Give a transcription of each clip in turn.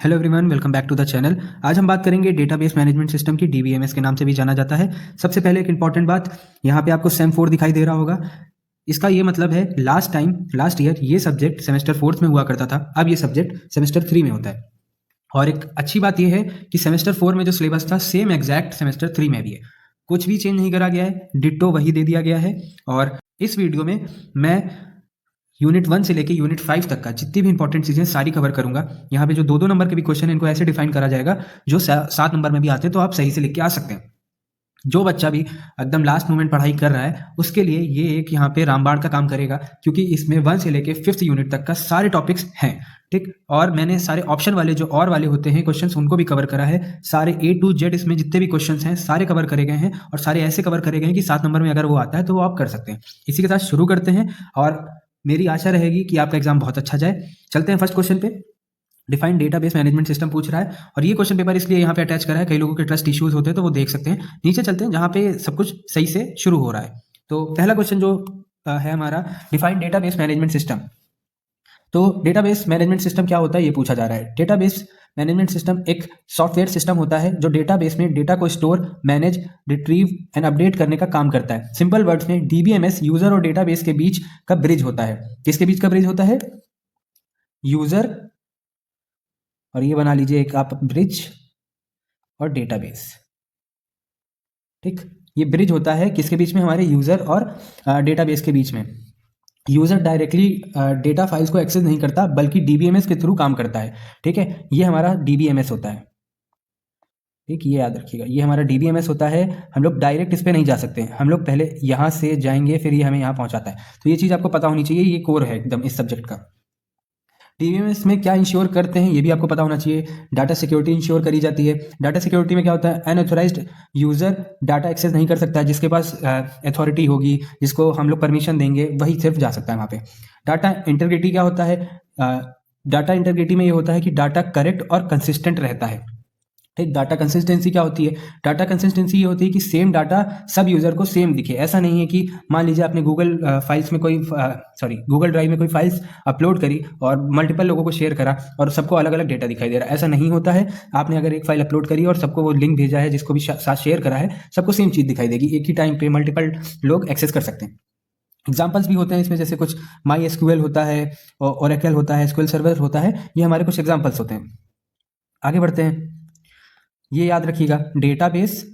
Hello everyone, welcome back to the channel. आज हम बात करेंगे डेटाबेस मैनेजमेंट सिस्टम की, डीबीएमएस के नाम से भी जाना जाता है। सबसे पहले एक इंपॉर्टेंट बात, यहाँ पे आपको सेम 4 दिखाई दे रहा होगा। इसका ये मतलब है लास्ट ईयर ये सब्जेक्ट सेमेस्टर 4 में हुआ करता था, अब ये सब्जेक्ट सेमेस्टर 3 में होता है। और एक अच्छी बात यह है कि सेमेस्टर 4 में जो सिलेबस था सेम एग्जैक्ट सेमेस्टर 3 में भी है, कुछ भी चेंज नहीं करा गया है, डिट्टो वही दे दिया गया है। और इस वीडियो में मैं यूनिट 1 से लेके यूनिट 5 तक का जितनी भी इंपॉर्टेंट चीज़ें सारी कवर करूंगा। यहाँ पे जो 2-2 नंबर के भी क्वेश्चन हैं इनको ऐसे डिफाइन करा जाएगा जो 7 नंबर में भी आते हैं, तो आप सही से लिख के आ सकते हैं। जो बच्चा भी एकदम लास्ट मोमेंट पढ़ाई कर रहा है उसके लिए ये एक यहाँ पे रामबाण का काम करेगा, क्योंकि इसमें 1 से लेके 5th यूनिट तक का सारे टॉपिक्स हैं। ठीक, और मैंने सारे ऑप्शन वाले जो और वाले होते हैं क्वेश्चंस उनको भी कवर करा है। सारे A to Z इसमें जितने भी क्वेश्चंस हैं सारे कवर करे गए हैं, और सारे ऐसे कवर करे गए हैं कि 7 नंबर में अगर वो आता है तो वो आप कर सकते हैं। इसी के साथ शुरू करते हैं, और मेरी आशा रहेगी कि आपका एग्जाम बहुत अच्छा जाए। चलते हैं फर्स्ट क्वेश्चन पे। डिफाइंड डेटाबेस मैनेजमेंट सिस्टम पूछ रहा है, और ये क्वेश्चन पेपर इसलिए यहाँ पे अटैच करा है, कई लोगों के ट्रस्ट इश्यूज होते हैं तो वो देख सकते हैं। नीचे चलते हैं जहाँ पे सब कुछ सही से शुरू हो रहा है। तो पहला क्वेश्चन जो है हमारा, डिफाइंड डेटाबेस मैनेजमेंट सिस्टम। तो डेटाबेस मैनेजमेंट सिस्टम क्या होता है ये पूछा जा रहा है। डेटाबेस मैनेजमेंट सिस्टम एक सॉफ्टवेयर सिस्टम होता है जो डेटाबेस में डेटा को store, manage, retrieve and update करने का काम करता है। सिंपल वर्ड्स में डीबीएमएस यूजर और डेटाबेस के बीच का ब्रिज होता है। किसके बीच का ब्रिज होता है? यूजर, और ये बना लीजिए एक आप ब्रिज, और डेटाबेस। ठीक, ये ब्रिज होता है किसके बीच में? हमारे यूजर और डेटाबेस के बीच में। यूजर डायरेक्टली डेटा फाइल्स को एक्सेस नहीं करता बल्कि डीबीएमएस के थ्रू काम करता है। ठीक है, ये हमारा डीबीएमएस होता है। ठीक, ये याद रखिएगा, ये हमारा डीबीएमएस होता है। हम लोग डायरेक्ट इस पे नहीं जा सकते, हम लोग पहले यहाँ से जाएंगे फिर ये हमें यहाँ पहुंचाता है। तो ये चीज़ आपको पता होनी चाहिए, ये कोर है एकदम इस सब्जेक्ट का। डीबीएमएस में क्या इंश्योर करते हैं ये भी आपको पता होना चाहिए। डाटा सिक्योरिटी इंश्योर करी जाती है। डाटा सिक्योरिटी में क्या होता है? अनऑथराइज्ड यूजर डाटा एक्सेस नहीं कर सकता है। जिसके पास अथॉरिटी होगी, जिसको हम लोग परमिशन देंगे, वही सिर्फ जा सकता है वहाँ पे। डाटा इंटीग्रिटी क्या होता है? डाटा इंटीग्रिटी में ये होता है कि डाटा करेक्ट और कंसिस्टेंट रहता है। ठीक, डाटा कंसिस्टेंसी क्या होती है? डाटा कंसिस्टेंसी ये होती है कि सेम डाटा सब यूजर को सेम दिखे। ऐसा नहीं है कि मान लीजिए आपने गूगल फाइल्स में गूगल ड्राइव में कोई फाइल्स अपलोड करी और मल्टीपल लोगों को शेयर करा और सबको अलग अलग डेटा दिखाई दे रहा है। ऐसा नहीं होता है। आपने अगर एक फाइल अपलोड करी और सबको वो लिंक भेजा है, जिसको भी साथ शेयर करा है, सबको सेम चीज़ दिखाई देगी। एक ही टाइम पे मल्टीपल लोग एक्सेस कर सकते हैं। एग्जाम्पल्स भी होते हैं इसमें, जैसे कुछ माई एसक्यूएल होता है, ओरेकल होता है, एसक्यूएल सर्वर होता है। ये हमारे कुछ एग्जाम्पल्स होते हैं। आगे बढ़ते हैं। ये याद रखिएगा, डेटाबेस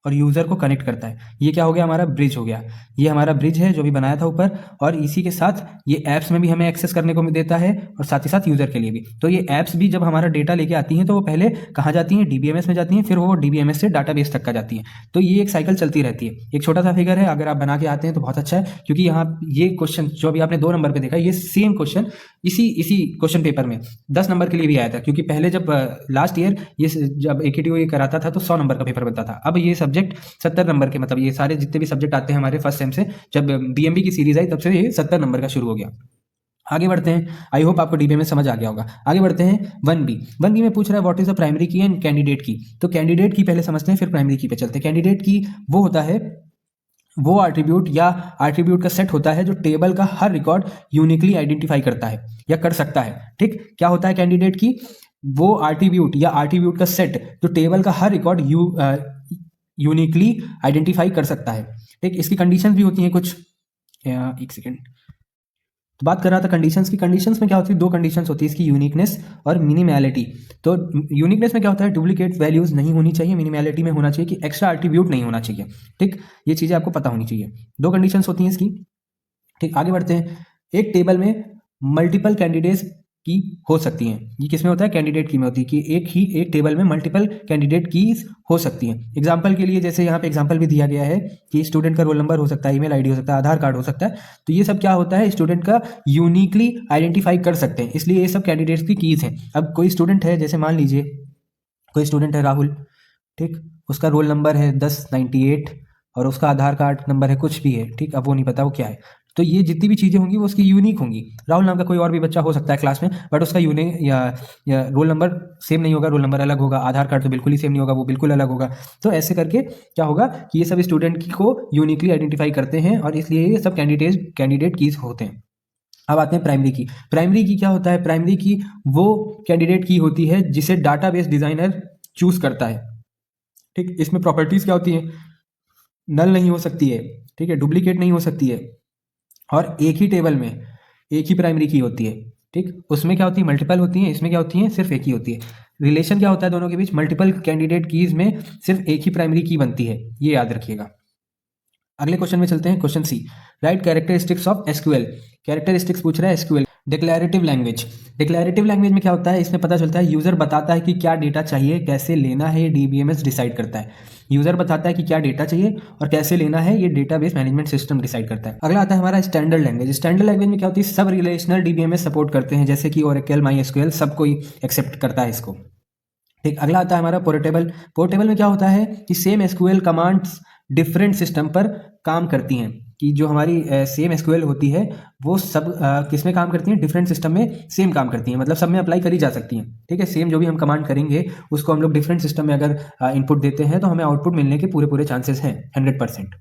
और यूज़र को कनेक्ट करता है। ये क्या हो गया? हमारा ब्रिज हो गया। ये हमारा ब्रिज है जो भी बनाया था ऊपर, और इसी के साथ ये ऐप्स में भी हमें एक्सेस करने को देता है, और साथ ही साथ यूज़र के लिए भी। तो ये ऐप्स भी जब हमारा डेटा लेके आती हैं तो वो पहले कहाँ जाती हैं? डीबीएमएस में जाती हैं, फिर वो डीबीएमएस से डाटाबेस तक का जाती हैं। तो ये एक साइकिल चलती रहती है। एक छोटा सा फिगर है, अगर आप बना के आते हैं तो बहुत अच्छा है, क्योंकि यहाँ ये क्वेश्चन जो अभी आपने 2 नंबर पर देखा, ये सेम क्वेश्चन इसी क्वेश्चन पेपर में 10 नंबर के लिए भी आया था। क्योंकि पहले जब लास्ट ईयर ये जब एकेटीओ ये कराता था तो 100 नंबर का पेपर बनता था। अब ये सब्जेक्ट 70 नंबर के, मतलब ये सारे जितने भी सब्जेक्ट आते हैं हमारे फर्स्ट सेम से, जब बीएमबी की सीरीज आई तब से ये 70 नंबर का शुरू हो गया। आगे बढ़ते हैं। आई होप आपको डीबीएमएस समझ आ गया होगा। आगे बढ़ते हैं 1बी में पूछ रहा है व्हाट इज द प्राइमरी की एंड कैंडिडेट की। तो कैंडिडेट की पहले समझते हैं, फिर प्राइमरी की पे चलते हैं। कैंडिडेट की वो होता है, वो एट्रीब्यूट या एट्रीब्यूट का सेट होता है जो टेबल का हर रिकॉर्ड यूनिकली आइडेंटिफाई करता है या कर सकता है। ठीक, क्या होता है कैंडिडेट की? वो एट्रीब्यूट या एट्रीब्यूट का सेट जो टेबल का हर रिकॉर्ड यूनिकली आइडेंटिफाई कर सकता है। ठीक, इसकी कंडीशंस भी होती हैं कुछ। एक सेकेंड, तो बात कर रहा था कंडीशंस की। कंडीशंस में क्या होती है? 2 कंडीशंस होती है इसकी, यूनिकनेस और मिनिमैलिटी। तो यूनिकनेस में क्या होता है? डुप्लीकेट वैल्यूज नहीं होनी चाहिए। मिनिमैलिटी में होना चाहिए कि एक्स्ट्रा एट्रीब्यूट नहीं होना चाहिए। ठीक, ये चीज़ें आपको पता होनी चाहिए। 2 कंडीशंस होती हैं इसकी। ठीक, आगे बढ़ते हैं। एक टेबल में मल्टीपल कैंडिडेट्स की हो सकती हैं। ये किसमें होता है? कैंडिडेट की में होती है कि एक टेबल में मल्टीपल कैंडिडेट कीज हो सकती हैं। एग्जांपल के लिए जैसे यहाँ पे एग्जांपल भी दिया गया है कि स्टूडेंट का रोल नंबर हो सकता है, ईमेल आईडी हो सकता है, आधार कार्ड हो सकता है। तो ये सब क्या होता है? स्टूडेंट का यूनिकली आइडेंटिफाई कर सकते हैं, इसलिए ये सब कैंडिडेट्स की कीज हैं। अब कोई स्टूडेंट है, जैसे मान लीजिए कोई स्टूडेंट है राहुल, ठीक, उसका रोल नंबर है 1098 और उसका आधार कार्ड नंबर है कुछ भी है। ठीक, अब वो नहीं पता वो क्या है। तो ये जितनी भी चीज़ें होंगी वो उसकी यूनिक होंगी। राहुल नाम का कोई और भी बच्चा हो सकता है क्लास में, बट उसका यूनिक या रोल नंबर सेम नहीं होगा, रोल नंबर अलग होगा, आधार कार्ड तो बिल्कुल ही सेम नहीं होगा, वो बिल्कुल अलग होगा। तो ऐसे करके क्या होगा कि ये सब स्टूडेंट को यूनिकली आइडेंटिफाई करते हैं, और इसलिए ये सब कैंडिडेट कीज होते हैं। अब आते हैं प्राइमरी की। प्राइमरी की क्या होता है? प्राइमरी की वो कैंडिडेट की होती है जिसे डाटाबेस डिजाइनर चूज करता है। ठीक, इसमें प्रॉपर्टीज क्या होती हैं? नल नहीं हो सकती है, ठीक है, डुप्लीकेट नहीं हो सकती है, और एक ही टेबल में एक ही प्राइमरी की होती है। ठीक, उसमें क्या होती है? मल्टीपल होती है, इसमें क्या होती है? सिर्फ एक ही होती है। रिलेशन क्या होता है दोनों के बीच? मल्टीपल कैंडिडेट कीज में सिर्फ एक ही प्राइमरी की बनती है, ये याद रखिएगा। अगले क्वेश्चन में चलते हैं, question C. Write characteristics of SQL. Characteristics पूछ रहा है SQL. Declarative language. Declarative language में क्या होता है? इसमें पता चलता है यूजर बताता है कि क्या डेटा चाहिए, कैसे लेना है, ये डीबीएमएस डिसाइड करता है। यूजर बताता है कि क्या डेटा चाहिए और कैसे लेना है, ये डेटाबेस मैनेजमेंट सिस्टम डिसाइड करता है। अगला आता है हमारा स्टैंडर्ड लैंग्वेज। स्टैंडर्ड लैंग्वेज में क्या होती है? सब रिलेशनल डीबीएमएस सपोर्ट करते हैं, जैसे कि ओरेकल, माईएसक्यूएल, सब कोई एक्सेप्ट करता है इसको। ठीक, अगला आता है हमारा पोर्टेबल। पोर्टेबल में क्या होता है कि same SQL commands different system पर काम करती हैं, कि जो हमारी सेम एसक्यूएल होती है वो सब किस में काम करती हैं? डिफरेंट सिस्टम में सेम काम करती हैं, मतलब सब में अप्लाई करी जा सकती हैं। ठीक है, सेम जो भी हम कमांड करेंगे उसको हम लोग डिफरेंट सिस्टम में अगर इनपुट देते हैं तो हमें आउटपुट मिलने के पूरे पूरे चांसेस हैं 100%।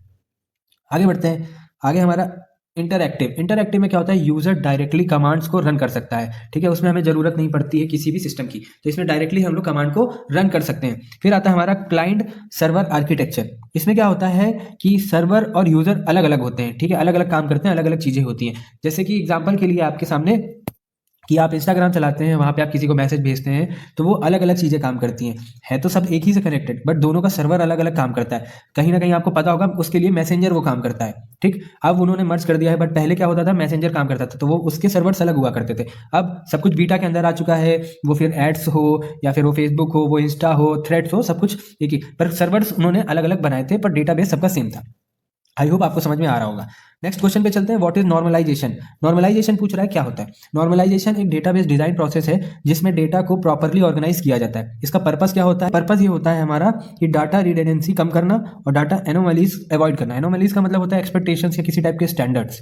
आगे बढ़ते हैं। आगे हमारा इंटरएक्टिव। इंटरएक्टिव में क्या होता है? यूजर डायरेक्टली कमांड्स को रन कर सकता है। ठीक है, उसमें हमें जरूरत नहीं पड़ती है किसी भी सिस्टम की, तो इसमें डायरेक्टली हम लोग कमांड को रन कर सकते हैं। फिर आता है हमारा क्लाइंट सर्वर आर्किटेक्चर। इसमें क्या होता है कि सर्वर और यूजर अलग अलग होते हैं। ठीक है, अलग अलग काम करते हैं, अलग अलग चीजें होती हैं। जैसे कि एग्जाम्पल के लिए आपके सामने कि आप इंस्टाग्राम चलाते हैं, वहाँ पे आप किसी को मैसेज भेजते हैं, तो वो अलग अलग चीज़ें काम करती हैं। है तो सब एक ही से कनेक्टेड, बट दोनों का सर्वर अलग अलग काम करता है। कहीं ना कहीं आपको पता होगा उसके लिए मैसेंजर वो काम करता है। ठीक, अब उन्होंने मर्ज कर दिया है, बट पहले क्या होता था? मैसेंजर काम करता था, तो वो उसके सर्वर्स अलग हुआ करते थे। अब सब कुछ बीटा के अंदर आ चुका है, वो फिर एड्स हो या फिर वो फेसबुक हो, वो इंस्टा हो, थ्रेड्स हो, सब कुछ एक ही, पर सर्वर्स उन्होंने अलग अलग बनाए थे, पर डेटाबेस सबका सेम था। आई होप आपको समझ में आ रहा होगा। नेक्स्ट क्वेश्चन पे चलते हैं। What is normalisation? नॉर्मलाइजेशन पूछ रहा है क्या होता है। नॉर्मलाइजेशन एक डेटाबेस डिजाइन प्रोसेस है जिसमें डेटा को प्रॉपर्ली ऑर्गेनाइज किया जाता है। इसका पर्पस क्या होता है? पर्पस ये होता है हमारा कि डाटा रिडंडेंसी कम करना और डाटा एनोमलीज अवॉइड करना। एनोमलीज का मतलब होता है एक्सपेक्टेशंस या किसी टाइप के स्टैंडर्ड्स।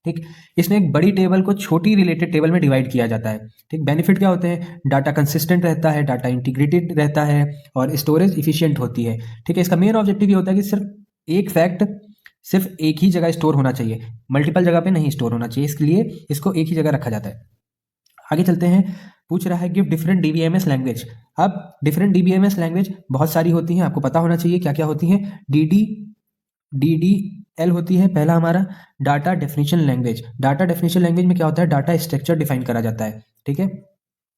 ठीक, इसमें एक बड़ी टेबल को छोटी रिलेटेड टेबल में डिवाइड किया जाता है। ठीक, बेनिफिट क्या होते हैं? डाटा कंसिस्टेंट रहता है, डाटा इंटीग्रेटेड रहता है और स्टोरेज इफिशियंट होती है। ठीक है, इसका मेन ऑब्जेक्टिव ये होता है कि सिर्फ एक फैक्ट सिर्फ एक ही जगह स्टोर होना चाहिए, मल्टीपल जगह पे नहीं स्टोर होना चाहिए, इसलिए इसको एक ही जगह रखा जाता है। आगे चलते हैं। पूछ रहा है गिव डिफरेंट डीबीएमएस लैंग्वेज। अब डिफरेंट डीबीएमएस लैंग्वेज बहुत सारी होती हैं, आपको पता होना चाहिए क्या क्या होती हैं। डीडीएल होती है पहला हमारा data definition language. Data definition language में क्या होता है? डाटा स्ट्रक्चर डिफाइन करा जाता है। ठीक है,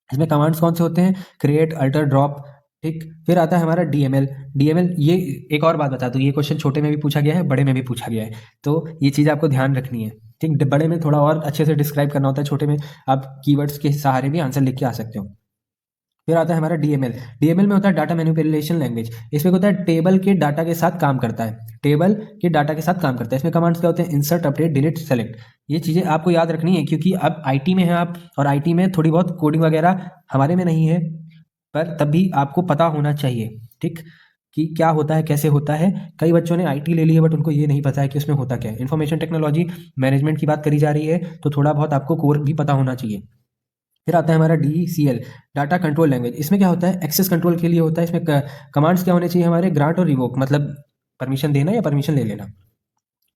इसमें कमांड्स कौन से होते हैं? Create, alter, drop. ठीक, फिर आता है हमारा डीएमएल। डीएमएल, ये एक और बात बता दूं, ये क्वेश्चन छोटे में भी पूछा गया है, बड़े में भी पूछा गया है, तो ये चीज़ आपको ध्यान रखनी है। ठीक, बड़े में थोड़ा और अच्छे से डिस्क्राइब करना होता है, छोटे में आप कीवर्ड्स के सहारे भी आंसर लिख के आ सकते हो। फिर आता है हमारा डीएमएल। डीएमएल में होता है डाटा मैनिपुलेशन लैंग्वेज। इसमें होता है टेबल के डाटा के साथ काम करता है, टेबल के डाटा के साथ काम करता है। इसमें कमांड्स क्या होते हैं? Insert, update, delete, select. ये चीज़ें आपको याद रखनी है, क्योंकि अब आईटी में है आप, और आईटी में थोड़ी बहुत कोडिंग वगैरह हमारे में नहीं है, पर तब भी आपको पता होना चाहिए। ठीक, कि क्या होता है, कैसे होता है। कई बच्चों ने आईटी ले ली है, बट उनको ये नहीं पता है कि उसमें होता क्या है। इन्फॉर्मेशन टेक्नोलॉजी मैनेजमेंट की बात करी जा रही है, तो थोड़ा बहुत आपको कोर भी पता होना चाहिए। फिर आता है हमारा डीसीएल, डाटा कंट्रोल लैंग्वेज। इसमें क्या होता है? एक्सेस कंट्रोल के लिए होता है। इसमें कमांड्स क्या होने चाहिए हमारे? ग्रांट और रिवोक, मतलब परमिशन देना या परमिशन ले लेना,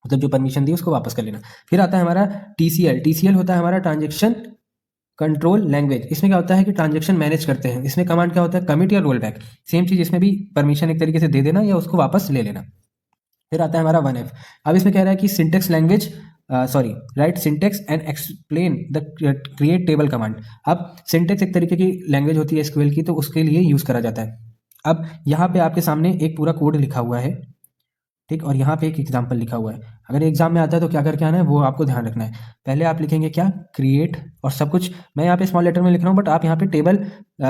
मतलब जो परमिशन दी उसको वापस कर लेना। फिर आता है हमारा टीसीएल। टीसीएल होता है हमारा ट्रांजेक्शन कंट्रोल लैंग्वेज। इसमें क्या होता है कि ट्रांजेक्शन मैनेज करते हैं। इसमें कमांड क्या होता है? कमिट या रोल बैक। सेम चीज, इसमें भी परमिशन एक तरीके से दे देना या उसको वापस ले लेना। फिर आता है हमारा 1F। अब इसमें कह रहा है कि syntax language, sorry, write syntax and explain the create table command. अब सिंटेक्स एक तरीके की लैंग्वेज होती है एसक्यूएल की, तो उसके लिए यूज करा जाता है। अब यहाँ पे आपके सामने एक पूरा कोड लिखा हुआ है, ठीक, और यहाँ पे एक एग्जाम्पल लिखा हुआ है। अगर एग्जाम में आता है तो क्या करके आना है वो आपको ध्यान रखना है। पहले आप लिखेंगे क्या? क्रिएट, और सब कुछ मैं यहाँ पे स्मॉल लेटर में लिख रहा हूँ, बट आप यहाँ पे टेबल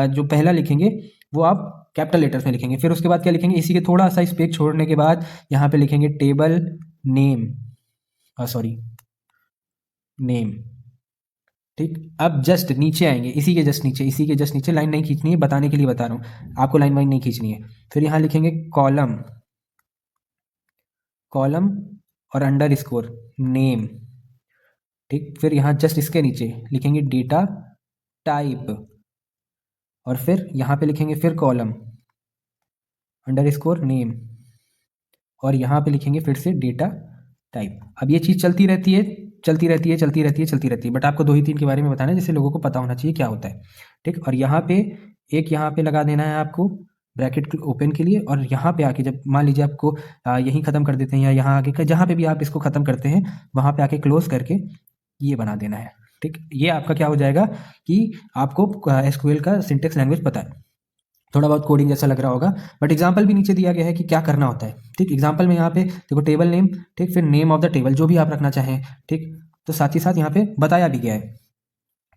जो पहला लिखेंगे वो आप कैपिटल लेटर्स में लिखेंगे। फिर उसके बाद क्या लिखेंगे? इसी के थोड़ा सा स्पेस छोड़ने के बाद यहाँ पे लिखेंगे टेबल नेम, सॉरी नेम। ठीक, अब जस्ट नीचे आएंगे, इसी के जस्ट नीचे, इसी के जस्ट नीचे, लाइन नहीं खींचनी है, बताने के लिए बता रहा हूँ आपको, लाइन वाइन नहीं खींचनी है। फिर यहाँ लिखेंगे कॉलम, कॉलम और अंडर स्कोर नेम। ठीक, फिर यहाँ जस्ट इसके नीचे लिखेंगे डेटा टाइप, और फिर यहाँ पे लिखेंगे फिर कॉलम अंडर स्कोर नेम, और यहाँ पे लिखेंगे फिर से डेटा टाइप। अब ये चीज़ चलती रहती है चलती रहती है चलती रहती है चलती रहती है, बट आपको 2 ही 3 के बारे में बताना है जिससे लोगों को पता होना चाहिए क्या होता है, ठीक। और यहाँ पे एक यहाँ पे लगा देना है आपको ब्रैकेट ओपन के लिए, और यहाँ पे आके जब मान लीजिए आपको यहीं ख़त्म कर देते हैं या यहाँ आके जहाँ पे भी आप इसको ख़त्म करते हैं वहाँ पे आके क्लोज करके ये बना देना है, ठीक। ये आपका क्या हो जाएगा कि आपको एसक्यूएल का सिंटेक्स लैंग्वेज पता है। थोड़ा बहुत कोडिंग जैसा लग रहा होगा, बट एग्जाम्पल भी नीचे दिया गया है कि क्या करना होता है, ठीक। एग्जाम्पल में यहाँ पे देखो टेबल नेम, ठीक, फिर नेम ऑफ द टेबल जो भी आप रखना चाहें, ठीक। तो साथ ही साथ यहाँ पे बताया भी गया है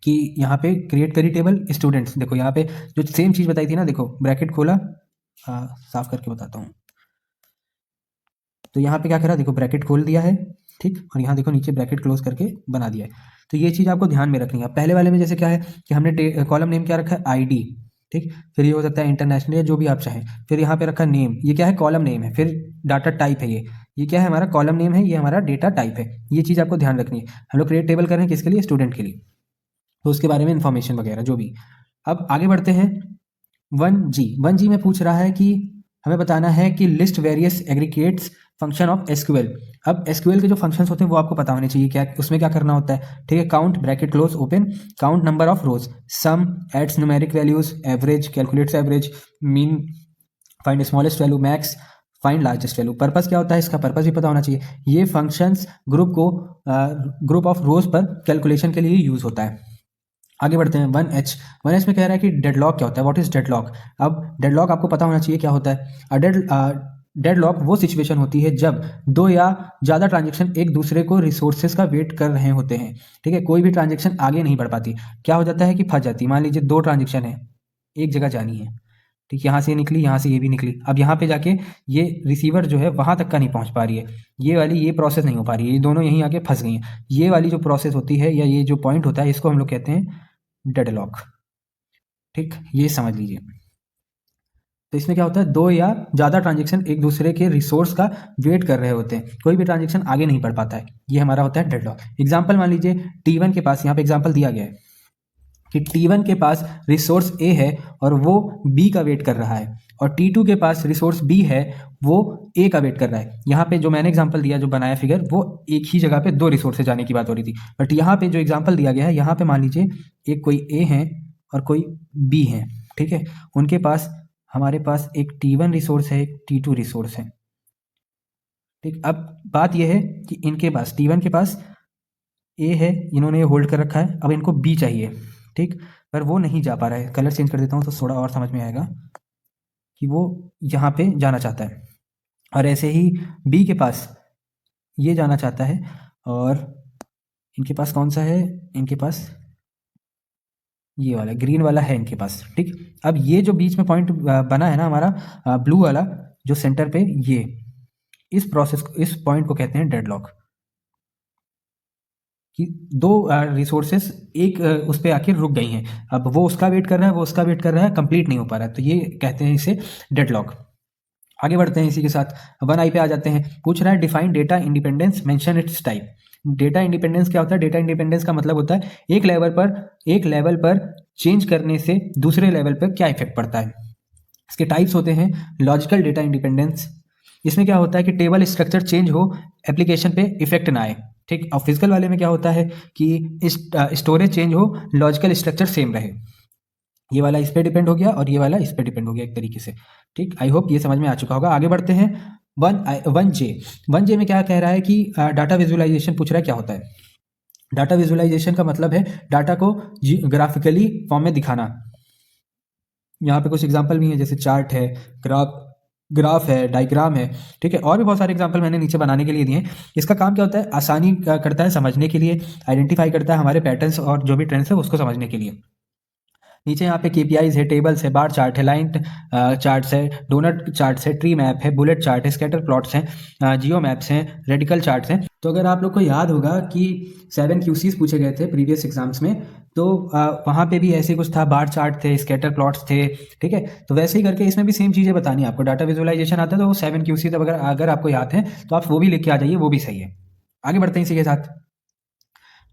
कि यहाँ पे क्रिएट करी टेबल स्टूडेंट्स, देखो यहाँ पे जो सेम चीज़ बताई थी ना, देखो ब्रैकेट खोला, साफ करके बताता हूँ। तो यहाँ पे क्या करा, देखो ब्रैकेट खोल दिया है, ठीक, और यहाँ देखो नीचे ब्रैकेट क्लोज करके बना दिया है। तो ये चीज़ आपको ध्यान में रखनी है। पहले वाले में जैसे क्या है कि हमने कॉलम नेम क्या रखा है, आईडी, ठीक, फिर ये हो सकता है इंटरनेशनल या जो भी आप चाहें, फिर यहाँ पे रखा नेम, ये क्या है कॉलम नेम है, फिर डाटा टाइप है, ये क्या है हमारा कॉलम नेम है, ये हमारा डेटा टाइप है। ये चीज़ आपको ध्यान रखनी है। हम लोग क्रिएट टेबल कर रहे हैं किसके लिए, स्टूडेंट के लिए, तो उसके बारे में इंफॉर्मेशन वगैरह जो भी। अब आगे बढ़ते हैं। 1G में पूछ रहा है कि हमें बताना है कि list various aggregates function of SQL. अब एसक्यूएल के जो फंक्शंस होते हैं वो आपको पता होने चाहिए, क्या उसमें क्या करना होता है, ठीक है। Count bracket close open, count number of rows, sum, adds numeric values, average, calculates average, mean, find smallest value, max, find largest value. Purpose क्या होता है, इसका पर्पस भी पता होना चाहिए। ये फंक्शंस ग्रुप ऑफ रोज पर कैलकुलेशन के लिए यूज होता है। आगे बढ़ते हैं। 1H में कह रहा है कि डेडलॉक क्या होता है, व्हाट इज डेडलॉक। अब डेडलॉक आपको पता होना चाहिए क्या होता है। डेडलॉक वो सिचुएशन होती है जब 2 या ज़्यादा ट्रांजेक्शन एक दूसरे को रिसोर्सेज का वेट कर रहे होते हैं, ठीक है। कोई भी ट्रांजेक्शन आगे नहीं बढ़ पाती, क्या हो जाता है कि फंस जाती। मान लीजिए 2 ट्रांजेक्शन है, एक जगह जानी है, ठीक, यहाँ से निकली, यहाँ से ये भी निकली। अब यहाँ पे जाके ये रिसीवर जो है वहाँ तक का नहीं पहुँच पा रही है, ये प्रोसेस नहीं हो पा रही है, ये दोनों यहीं आके फंस गई हैं। ये वाली जो प्रोसेस होती है या ये जो पॉइंट होता है इसको हम लोग कहते हैं डेडलॉक, ठीक, ये समझ लीजिए। तो इसमें क्या होता है, 2 या ज़्यादा ट्रांजेक्शन एक दूसरे के रिसोर्स का वेट कर रहे होते हैं, कोई भी ट्रांजेक्शन आगे नहीं बढ़ पाता है, ये हमारा होता है डेडलॉक। एग्जाम्पल मान लीजिए T1 के पास, यहाँ पे एग्जाम्पल दिया गया है कि T1 के पास रिसोर्स A है और वो B का वेट कर रहा है, और T2 के पास रिसोर्स B है, वो A का वेट कर रहा है। यहाँ पे जो मैंने एग्जाम्पल दिया, जो बनाया फिगर, वो एक ही जगह पे 2 रिसोर्स जाने की बात हो रही थी, बट यहाँ पे जो एग्जाम्पल दिया गया है, यहाँ पे मान लीजिए एक कोई A है और कोई B है, ठीक है। उनके पास, हमारे पास एक T1 रिसोर्स है, एक T2 रिसोर्स है, ठीक। अब बात यह है कि इनके पास T1 के पास A है, इन्होंने ये होल्ड कर रखा है, अब इनको B चाहिए, ठीक, पर वो नहीं जा पा रहा है। कलर चेंज कर देता हूँ तो थोड़ा और समझ में आएगा कि वो यहाँ पे जाना चाहता है, और ऐसे ही B के पास ये जाना चाहता है, और इनके पास कौन सा है, इनके पास ये वाला ग्रीन वाला है इनके पास, ठीक। अब ये जो बीच में पॉइंट बना है ना हमारा ब्लू वाला जो सेंटर पे, ये इस पॉइंट को कहते हैं डेडलॉक, कि 2 रिसोर्सेस एक उस पर आके रुक गई हैं। अब वो उसका वेट कर रहा है, वो उसका वेट कर रहा है, कंप्लीट नहीं हो पा रहा है, तो ये कहते हैं इसे डेडलॉक। आगे बढ़ते हैं इसी के साथ 1I पे आ जाते हैं। पूछ रहा है define data independence, mention it's type. Data independence क्या होता है, डेटा इंडिपेंडेंस का मतलब होता है एक लेवल पर चेंज करने से दूसरे लेवल पर क्या इफेक्ट पड़ता है। इसके टाइप्स होते हैं लॉजिकल डेटा इंडिपेंडेंस, इसमें क्या होता है कि टेबल स्ट्रक्चर चेंज हो, एप्लीकेशन पे इफेक्ट ना आए, ठीक। और फिजिकल वाले में क्या होता है कि स्टोरेज चेंज हो, लॉजिकल स्ट्रक्चर सेम रहे। ये वाला इस पे डिपेंड हो गया और ये वाला इस पे डिपेंड हो गया एक तरीके से, ठीक। आई होप ये समझ में आ चुका होगा। आगे बढ़ते हैं। 1J में क्या कह रहा है कि डाटा विजुअलाइजेशन पूछ रहा है क्या होता है। डाटा विजुअलाइजेशन का मतलब है डाटा को ग्राफिकली फॉर्म में दिखाना। यहाँ पे कुछ एग्जांपल भी हैं, जैसे चार्ट है, ग्राफ है, डायग्राम है, ठीक है, और भी बहुत सारे एग्जांपल मैंने नीचे बनाने के लिए दिए हैं। इसका काम क्या होता है, आसानी करता है समझने के लिए, आइडेंटिफाई करता है हमारे पैटर्न्स और जो भी ट्रेंड्स है उसको समझने के लिए। नीचे यहाँ पे KPIs है, टेबल्स है, बार चार्ट है, लाइन चार्ट्स है, डोनट चार्ट्स है, ट्री मैप है, बुलेट चार्ट है, स्कैटर प्लॉट्स हैं, जियो मैप्स हैं, रेडिकल चार्ट्स हैं। तो अगर आप लोग को याद होगा कि 7 QCs पूछे गए थे प्रीवियस एग्जाम्स में, तो वहाँ पे भी ऐसे कुछ था, बार चार्ट थे, स्कैटर प्लॉट्स थे, ठीक है। तो वैसे ही करके इसमें भी सेम चीज़ें बतानी है आपको। डाटा विजुअलाइजेशन आता है तो वो 7 QCs अगर आपको याद है तो आप वो भी लिख के आ जाइए, वो भी सही है। आगे बढ़ते हैं इसी के साथ।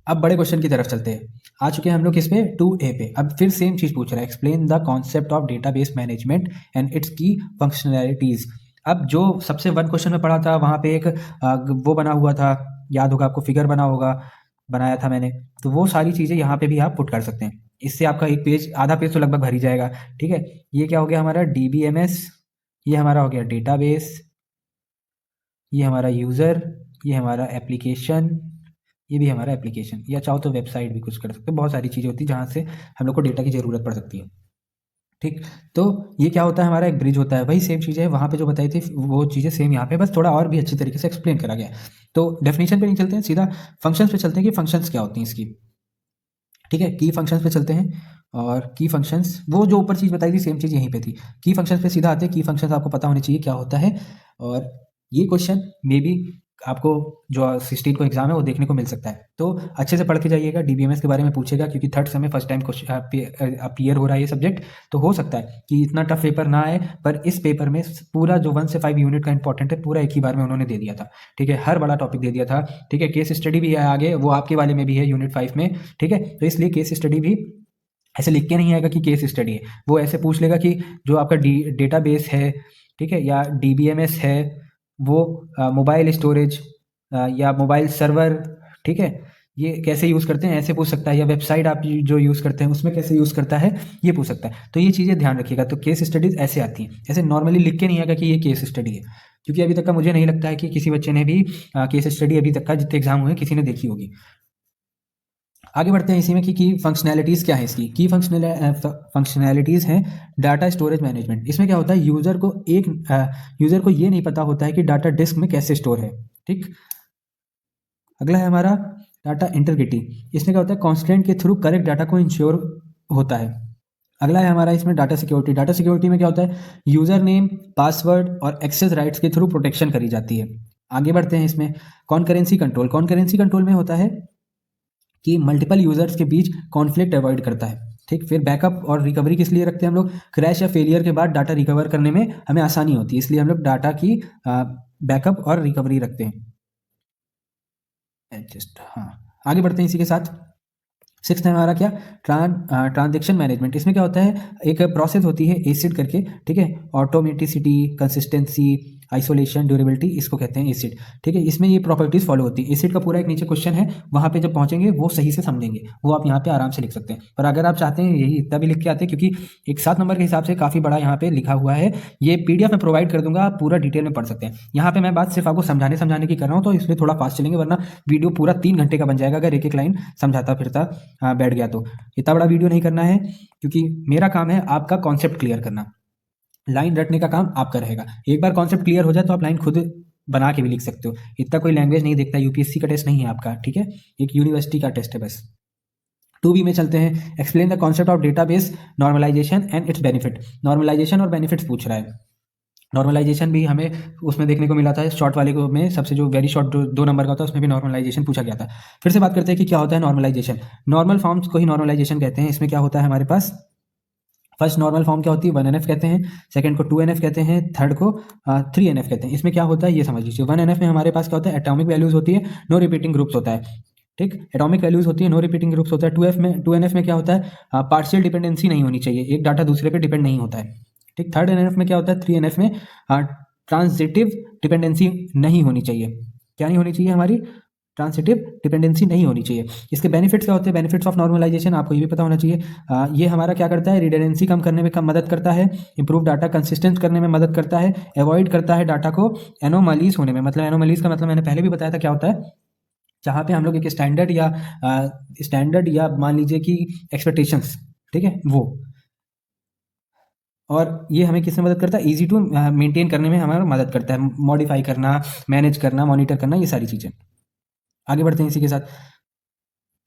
अब बड़े क्वेश्चन की तरफ चलते हैं। आ चुके हैं हम लोग किस पे, 2A पे। अब फिर सेम चीज पूछ रहा है, explain the concept of database management and it's की फंक्शनैलिटीज। अब जो सबसे 1 क्वेश्चन में पढ़ा था वहां पे एक वो बना हुआ था, याद होगा आपको, फिगर बनाया था मैंने, तो वो सारी चीज़ें यहाँ पे भी आप पुट कर सकते हैं। इससे आपका एक पेज, आधा पेज तो लगभग भर ही जाएगा। ठीक है, ये क्या हो गया हमारा DBMS, ये हमारा हो गया डेटाबेस, ये हमारा यूज़र, ये हमारा एप्लीकेशन, ये भी हमारा एप्लीकेशन, या चाहो तो वेबसाइट भी कुछ कर सकते हो। बहुत सारी चीज़ें होती हैं जहाँ से हम लोग को डेटा की ज़रूरत पड़ सकती है। ठीक, तो ये क्या होता है, हमारा एक ब्रिज होता है, वही सेम चीज़ें है वहाँ पे जो बताई थी वो चीज़ें सेम यहाँ पे, बस थोड़ा और भी अच्छी तरीके से एक्सप्लेन करा गया है। तो डेफिनेशन पे नहीं चलते हैं, सीधा फंक्शंस पे चलते हैं कि फंक्शंस क्या होती हैं इसकी। ठीक है, की फंक्शंस पे चलते हैं, और की फंक्शंस, वो जो ऊपर चीज़ बताई थी सेम चीज़ यहीं पे थी। की फंक्शंस पे सीधा आते हैं, की फंक्शंस आपको पता होने चाहिए क्या होता है, और ये क्वेश्चन मे बी आपको जो 16 को एग्जाम है वो देखने को मिल सकता है। तो अच्छे से पढ़ के जाइएगा, DBMS के बारे में पूछेगा, क्योंकि थर्ड सेम में फर्स्ट टाइम अपीयर हो रहा है ये सब्जेक्ट, तो हो सकता है कि इतना टफ पेपर ना आए, पर इस पेपर में पूरा जो 1 से 5 यूनिट का इंपॉर्टेंट है पूरा एक ही बार में उन्होंने दे दिया था। ठीक है, हर बड़ा टॉपिक दे दिया था। ठीक है, केस स्टडी भी है आगे, वो आपके वाले में भी है यूनिट 5 में। ठीक है, तो इसलिए केस स्टडी भी ऐसे लिख के नहीं आएगा कि केस स्टडी है, वो ऐसे पूछ लेगा कि जो आपका डेटाबेस है, ठीक है, या DBMS है, वो मोबाइल स्टोरेज या मोबाइल सर्वर, ठीक है, ये कैसे यूज़ करते हैं ऐसे पूछ सकता है, या वेबसाइट आप जो यूज़ करते हैं उसमें कैसे यूज़ करता है ये पूछ सकता है। तो ये चीज़ें ध्यान रखिएगा। तो केस स्टडीज़ ऐसे आती हैं, ऐसे नॉर्मली लिख के नहीं आएगा कि ये केस स्टडी है, क्योंकि अभी तक का मुझे नहीं लगता है कि किसी बच्चे ने भी केस स्टडी अभी तक का जितने एग्जाम हुए किसी ने देखी होगी। आगे बढ़ते हैं इसी में कि फंक्शनैलिटीज़ क्या है इसकी। की फंक्शनैलिटीज़ हैं डाटा स्टोरेज मैनेजमेंट। इसमें क्या होता है, यूज़र को ये नहीं पता होता है कि डाटा डिस्क में कैसे स्टोर है। ठीक, अगला है हमारा डाटा इंटीग्रिटी। इसमें क्या होता है, कॉन्स्टेंट के थ्रू करेक्ट डाटा को इंश्योर होता है। अगला है हमारा इसमें डाटा सिक्योरिटी। डाटा सिक्योरिटी में क्या होता है, यूज़र नेम, पासवर्ड और एक्सेस राइट्स के थ्रू प्रोटेक्शन करी जाती है। आगे बढ़ते हैं इसमें कॉनकरेंसी कंट्रोल। कॉनकरेंसी कंट्रोल में होता है कि मल्टीपल यूजर्स के बीच कॉन्फ्लिक्ट अवॉइड करता है। ठीक, फिर बैकअप और रिकवरी किस लिए रखते हैं हम लोग, क्रैश या फेलियर के बाद डाटा रिकवर करने में हमें आसानी होती है, इसलिए हम लोग डाटा की बैकअप और रिकवरी रखते हैं। एडजस्ट, हाँ, आगे बढ़ते हैं इसी के साथ। सिक्स्थ है हमारा क्या, ट्रांजेक्शन मैनेजमेंट। इसमें क्या होता है, एक प्रोसेस होती है एसिड करके, ठीक है, ऑटोमेटिसिटी, कंसिस्टेंसी, आइसोलेशन, ड्यूरेबिलिटी, इसको कहते हैं एसिड। ठीक है, इसमें ये प्रॉपर्टीज फॉलो होती है। एसिड का पूरा एक नीचे क्वेश्चन है, वहाँ पे जब पहुंचेंगे वो सही से समझेंगे, वो आप यहाँ पे आराम से लिख सकते हैं। पर अगर आप चाहते हैं यही इतना भी लिख के आते हैं, क्योंकि एक 7 नंबर के हिसाब से काफ़ी बड़ा यहाँ पे लिखा हुआ है, ये PDF में प्रोवाइड कर दूंगा, आप पूरा डिटेल में पढ़ सकते हैं। यहाँ पे मैं बात सिर्फ आपको समझाने की कर रहा हूँ, तो इसलिए थोड़ा फास्ट चलेंगे, वरना वीडियो पूरा 3 घंटे का बन जाएगा अगर एक एक लाइन समझाता फिरता बैठ गया तो। इतना बड़ा वीडियो नहीं करना है, क्योंकि मेरा काम है आपका कॉन्सेप्ट क्लियर करना, लाइन रटने का काम आपका रहेगा। एक बार कॉन्सेप्ट क्लियर हो जाए तो आप लाइन खुद बना के भी लिख सकते हो, इतना कोई लैंग्वेज नहीं देखता, UPSC का टेस्ट नहीं है आपका, ठीक है, एक यूनिवर्सिटी का टेस्ट है बस। 2B में चलते हैं, explain the concept of database normalization and its benefit. Normalization और बेनिफिट्स पूछ रहा है। नॉर्मलाइजेशन भी हमें उसमें देखने को मिला था, शॉर्ट वाले को में सबसे जो वेरी शॉर्ट जो 2 नंबर का होता है उसमें भी नॉर्मलाइजेशन पूछा गया था। फिर से बात करते हैं कि क्या होता है नॉर्मलाइजेशन। नॉर्मल फॉर्म्स को ही नॉर्मलाइजेशन कहते हैं। इसमें क्या होता है हमारे पास, फर्स्ट नॉर्मल फॉर्म क्या होती है, 1NF कहते हैं, सेकंड को 2NF कहते हैं, थर्ड को 3NF कहते हैं। इसमें क्या होता है ये समझ लीजिए। 1NF में हमारे पास क्या होता है, एटॉमिक वैल्यूज होती है, नो रिपीटिंग ग्रुप्स होता है। ठीक, एटॉमिक वैल्यूज होती है, नो रिपीटिंग ग्रुप्स होता है। 2NF में क्या होता है, पार्शियल डिपेंडेंसी नहीं होनी चाहिए, एक डाटा दूसरे पे डिपेंड नहीं होता है। ठीक, थर्ड NF में क्या होता है, 3NF में ट्रांजिटिव डिपेंडेंसी नहीं होनी चाहिए। क्या नहीं होनी चाहिए हमारी, ट्रांसिटिव डिपेंडेंसी नहीं होनी चाहिए। इसके बेनिफिट्स क्या होते हैं, बेनिफिट्स ऑफ नॉर्मलाइजेशन आपको ये भी पता होना चाहिए। ये हमारा क्या करता है, रिडंडेंसी कम करने में मदद करता है, इंप्रूव डाटा कंसिस्टेंट करने में मदद करता है, अवॉइड करता है डाटा को एनोमलीज होने में। मतलब एनोमलीज का मतलब मैंने पहले भी बताया था क्या होता है, जहाँ पे हम लोग एक स्टैंडर्ड या मान लीजिए कि एक्सपेक्टेशंस, ठीक है, वो, और ये हमें किसमें मदद करता है, ईजी टू मेंटेन करने में हमारा मदद करता है, मॉडिफाई करना, मैनेज करना, मॉनिटर करना, ये सारी चीज़ें। आगे बढ़ते हैं इसी के साथ,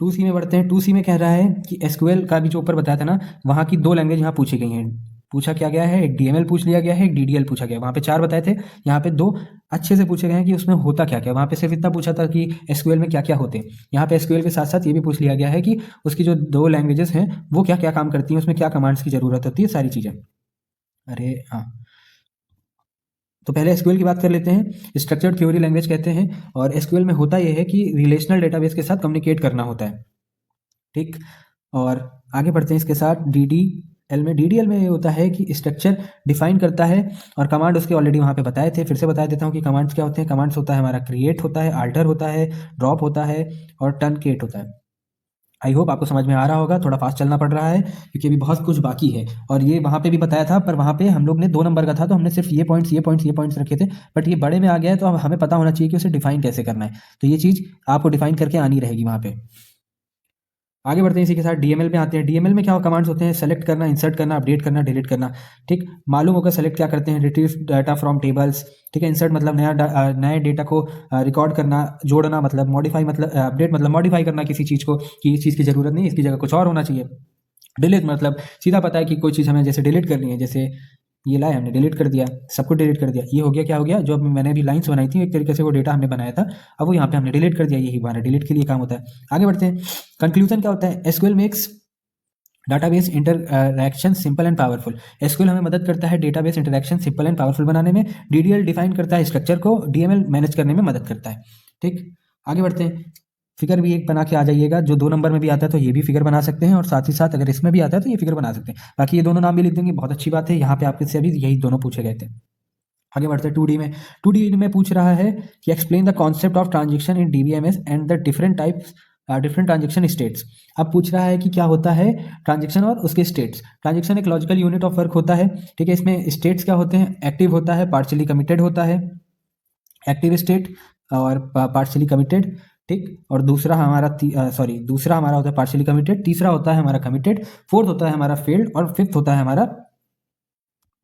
2C में बढ़ते हैं। 2C में कह रहा है कि SQL का भी जो ऊपर बताया था ना, वहाँ की 2 लैंग्वेज यहाँ पूछी गई हैं। पूछा क्या गया है, एक DML पूछ लिया गया है, एक DDL पूछा गया है। वहाँ पे 4 बताए थे, यहाँ पे 2 अच्छे से पूछे गए हैं कि उसमें होता क्या क्या। वहाँ पे सिर्फ इतना पूछा था कि SQL में क्या क्या होते हैं, यहाँ पे SQL के साथ साथ ये भी पूछ लिया गया है कि उसकी जो 2 लैंग्वेजेस हैं वो क्या क्या काम करती हैं, उसमें क्या कमांड्स की ज़रूरत होती है, सारी चीज़ें। अरे हाँ, तो पहले SQL की बात कर लेते हैं। स्ट्रक्चर्ड क्वेरी लैंग्वेज कहते हैं, और SQL में होता यह है कि रिलेशनल डेटाबेस के साथ कम्युनिकेट करना होता है। ठीक, और आगे बढ़ते हैं इसके साथ एल में DDL में ये होता है कि स्ट्रक्चर डिफाइन करता है और कमांड उसके ऑलरेडी वहाँ पे बताए थे, फिर से बता देता हूँ कि कमांड्स क्या होते हैं। कमांड्स होता है हमारा क्रिएट होता है, आल्टर होता है, ड्रॉप होता है और टर्नकेट होता है। आई होप आपको समझ में आ रहा होगा, थोड़ा फास्ट चलना पड़ रहा है क्योंकि अभी बहुत कुछ बाकी है। और ये वहाँ पे भी बताया था, पर वहाँ पे हम लोग ने 2 नंबर का था तो हमने सिर्फ ये पॉइंट्स रखे थे, बट ये बड़े में आ गया है तो अब हमें पता होना चाहिए कि उसे डिफाइन कैसे करना है। तो ये चीज़ आपको डिफाइन करके आनी रहेगी वहाँ पे। आगे बढ़ते हैं, इसी के साथ DML में आते हैं। DML में क्या कमांड्स होते हैं? सेलेक्ट करना, इंसर्ट करना, अपडेट करना, डिलीट करना। ठीक, मालूम होगा सेलेक्ट क्या करते हैं? Retrieve data from tables. ठीक है, इंसर्ट मतलब नए डेटा को रिकॉर्ड करना, जोड़ना मतलब मॉडिफाई, मतलब अपडेट मतलब मॉडिफाई करना किसी चीज़ को कि इस चीज़ की ज़रूरत नहीं, इसकी जगह कुछ और होना चाहिए। डिलीट मतलब सीधा पता है कि कोई चीज़ हमें जैसे डिलीट करनी है, जैसे ये लाए हमने डिलीट कर दिया, सब कुछ डिलीट कर दिया। ये हो गया, क्या हो गया? जो मैंने अभी लाइन्स बनाई थी एक तरीके से वो डेटा हमने बनाया था, अब वो यहाँ पे हमने डिलीट कर दिया। यही हमारा डिलीट के लिए काम होता है। आगे बढ़ते हैं, कंक्लूजन क्या होता है? SQL makes database interaction simple and powerful. SQL हमें मदद करता है database interaction simple and powerful बनाने में। DDL डिफाइन करता है स्ट्रक्चर को, DML मैनेज करने में मदद करता है। ठीक, आगे बढ़ते हैं। फिगर भी एक बना के आ जाइएगा, जो 2 नंबर में भी आता है तो ये भी फिगर बना सकते हैं और साथ ही साथ अगर इसमें भी आता है तो ये फिगर बना सकते हैं। बाकी ये दोनों नाम भी लिख देंगे, बहुत अच्छी बात है। यहाँ पे आपसे अभी यही दोनों पूछे गए थे। आगे बढ़ते हैं 2D में। 2D में पूछ रहा है कि explain the concept of transaction in DBMS and the different types different transaction states. अब पूछ रहा है कि क्या होता है ट्रांजेक्शन और उसके स्टेट्स। ट्रांजेक्शन एक लॉजिकल यूनिट ऑफ वर्क होता है। ठीक है, इसमें स्टेट्स क्या होते हैं? एक्टिव होता है, पार्शियली कमिटेड होता है, एक्टिव स्टेट और पार्शियली कमिटेड। ठीक, और दूसरा हमारा दूसरा हमारा होता है पार्शियली कमिटेड, तीसरा होता है हमारा कमिटेड, फोर्थ होता है हमारा फेल्ड और फिफ्थ होता है हमारा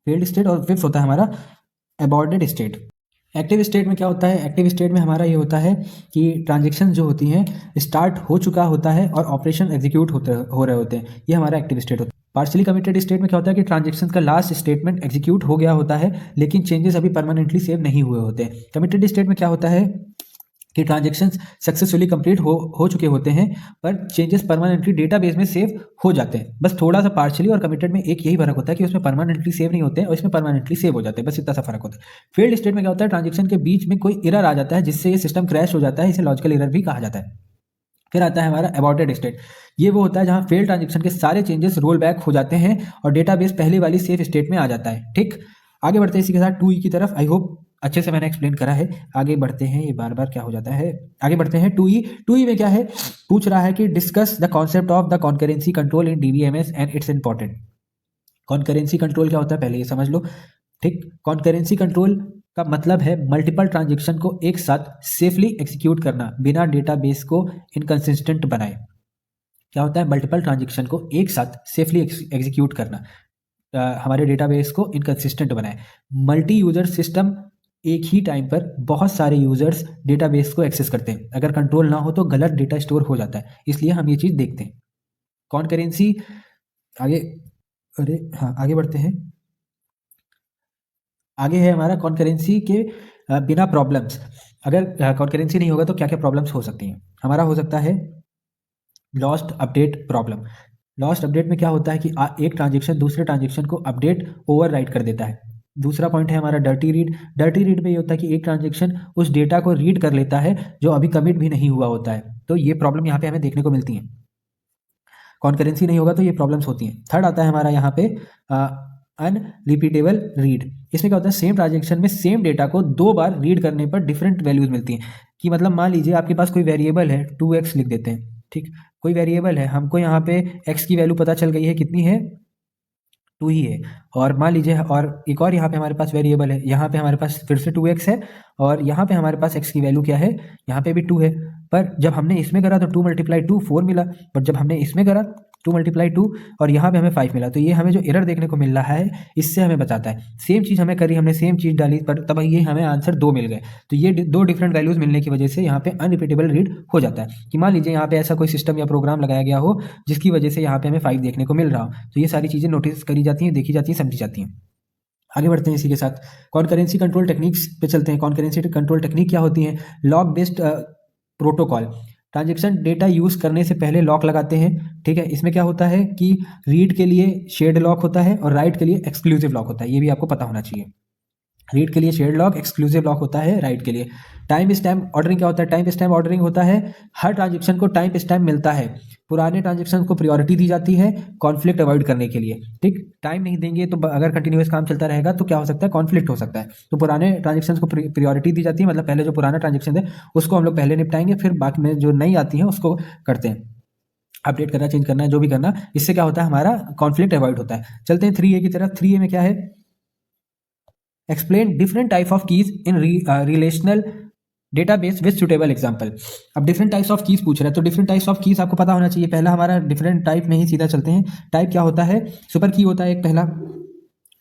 फेल्ड स्टेट और फिफ्थ होता है हमारा अबॉर्डेड स्टेट। एक्टिव स्टेट में क्या होता है? एक्टिव स्टेट में हमारा ये होता है कि ट्रांजेक्शन जो होती हैं स्टार्ट हो चुका होता है और ऑपरेशन एग्जीक्यूट हो रहे होते हैं, ये हमारा एक्टिव स्टेट होता है। पार्शियली कमिटेड स्टेट में क्या होता है कि ट्रांजेक्शन का लास्ट स्टेटमेंट एग्जीक्यूट हो गया होता है लेकिन चेंजेस अभी परमानेंटली सेव नहीं हुए होते हैं। कमिटेड स्टेट में क्या होता है कि ट्रांजेक्शंस सक्सेसफुली कंप्लीट हो चुके होते हैं पर चेंजेस परमानेंटली डेटाबेस में सेव हो जाते हैं। बस थोड़ा सा पार्शियली और कमिटेड में एक यही फर्क होता है कि उसमें परमानेंटली सेव नहीं होते हैं और इसमें परमानेंटली सेव हो जाते हैं, बस इतना सा फर्क होता है। फेल्ड स्टेट में क्या होता है? ट्रांजेक्शन के बीच में कोई एरर आ जाता है जिससे ये सिस्टम क्रैश हो जाता है, इसे लॉजिकल एरर भी कहा जाता है। फिर आता है हमारा अबॉर्टेड स्टेट। ये वो होता है जहां फेल्ड ट्रांजेक्शन के सारे चेंजेस रोल बैक हो जाते हैं और डेटाबेस पहले वाली सेफ स्टेट में आ जाता है। ठीक, आगे बढ़ते हैं इसी के साथ 2E की तरफ। आई होप अच्छे से मैंने एक्सप्लेन करा है। आगे बढ़ते हैं, ये बार बार क्या हो जाता है। आगे बढ़ते हैं 2E। 2E में क्या है? पूछ रहा है कि discuss the concept of the concurrency control in DBMS and it's important. Concurrency control क्या होता है पहले ये समझ लो। ठीक, कॉन्करेंसी कंट्रोल का मतलब है मल्टीपल ट्रांजेक्शन को एक साथ सेफली एग्जीक्यूट करना बिना डेटाबेस को इनकंसिस्टेंट बनाए। क्या होता है? मल्टीपल ट्रांजेक्शन को एक साथ सेफली एग्जीक्यूट करना हमारे डेटाबेस को इनकंसिस्टेंट बनाए। मल्टी यूजर सिस्टम एक ही टाइम पर बहुत सारे यूजर्स डेटाबेस को एक्सेस करते हैं, अगर कंट्रोल ना हो तो गलत डेटा स्टोर हो जाता है, इसलिए हम ये चीज़ देखते हैं। कॉन्करेंसी आगे, अरे हाँ आगे बढ़ते हैं। आगे है हमारा कॉन्करेंसी के बिना प्रॉब्लम्स। अगर कॉन्करेंसी नहीं होगा तो क्या क्या प्रॉब्लम्स हो सकती हैं? हमारा हो सकता है lost update problem. Lost update में क्या होता है कि एक ट्रांजेक्शन दूसरे ट्रांजेक्शन को अपडेट ओवरराइट कर देता है। दूसरा पॉइंट है हमारा डर्टी रीड। डर्टी रीड में ये होता है कि एक ट्रांजेक्शन उस डेटा को रीड कर लेता है जो अभी कमिट भी नहीं हुआ होता है, तो ये प्रॉब्लम यहाँ पे हमें देखने को मिलती है। कॉन्करेंसी नहीं होगा तो ये प्रॉब्लम्स होती हैं। थर्ड आता है हमारा यहाँ पे अनरिपीटेबल रीड। इसमें क्या होता है? सेम ट्रांजेक्शन में सेम डेटा को 2 बार रीड करने पर डिफरेंट वैल्यूज मिलती हैं। कि मतलब मान लीजिए आपके पास कोई वेरिएबल है, 2x लिख देते हैं। ठीक, कोई वेरिएबल है, हमको यहाँ पे x की वैल्यू पता चल गई है, कितनी है? 2 ही है। और मान लीजिए और एक और यहाँ पे हमारे पास वेरिएबल है, यहाँ पे हमारे पास फिर से 2x है और यहाँ पे हमारे पास x की वैल्यू क्या है? यहाँ पे भी 2 है। पर जब हमने इसमें करा तो 2 × 2 4 मिला, पर जब हमने इसमें करा 2 × 2 और यहाँ पे हमें 5 मिला। तो ये हमें जो एरर देखने को मिल रहा है इससे हमें बताता है सेम चीज़ हमें करी, हमने सेम चीज़ डाली पर तब ये हमें आंसर 2 मिल गए। तो ये 2 डिफरेंट वैल्यूज मिलने की वजह से यहाँ पे अनरिपीटेबल रीड हो जाता है। कि मान लीजिए यहाँ पे ऐसा कोई सिस्टम या प्रोग्राम लगाया गया हो जिसकी वजह से यहाँ पे हमें 5 देखने को मिल रहा हो, तो ये सारी चीज़ें नोटिस करी जाती हैं, देखी जाती हैं, समझी जाती हैं। आगे बढ़ते हैं इसी के साथ कॉन्करेंसी कंट्रोल टेक्निक्स पे चलते हैं। कॉन्करेंसी कंट्रोल टेक्निक क्या होती है? Log based protocol. Transaction data use करने से पहले लॉक लगाते हैं। ठीक है, इसमें क्या होता है कि रीड के लिए शेयर्ड लॉक होता है और राइट के लिए एक्सक्लूसिव लॉक होता है, ये भी आपको पता होना चाहिए। रीड के लिए शेयर्ड लॉक, एक्सक्लूसिव लॉक होता है राइट के लिए। टाइम स्टैम्प ऑर्डरिंग क्या होता है? टाइम स्टैम्प ऑर्डरिंग होता है हर ट्रांजेक्शन को टाइम स्टैम्प मिलता है, पुराने ट्रांजेक्शन को प्रायोरिटी दी जाती है कॉन्फ्लिक्ट अवॉइड करने के लिए। ठीक, टाइम नहीं देंगे तो अगर कंटिन्यूअस काम चलता रहेगा तो क्या हो सकता है? कॉन्फ्लिक्ट हो सकता है। तो पुराने ट्रांजेक्शन को प्रायोरिटी दी जाती है, मतलब पहले जो पुराना ट्रांजेक्शन है उसको हम लोग पहले निपटाएंगे, फिर बाकी में जो नई आती है उसको करते हैं, अपडेट करना, चेंज करना, जो भी करना। इससे क्या होता है? हमारा कॉन्फ्लिक्ट अवॉइड होता है। चलते हैं 3A की तरफ। 3A में क्या है? Explain different type of keys in relational database with suitable example. अब डिफरेंट टाइप्स ऑफ कीज पूछ रहा है, तो डिफरेंट टाइप्स ऑफ कीज आपको पता होना चाहिए। पहला हमारा डिफरेंट टाइप में ही सीधा चलते हैं। टाइप क्या होता है? सुपर की होता है एक पहला,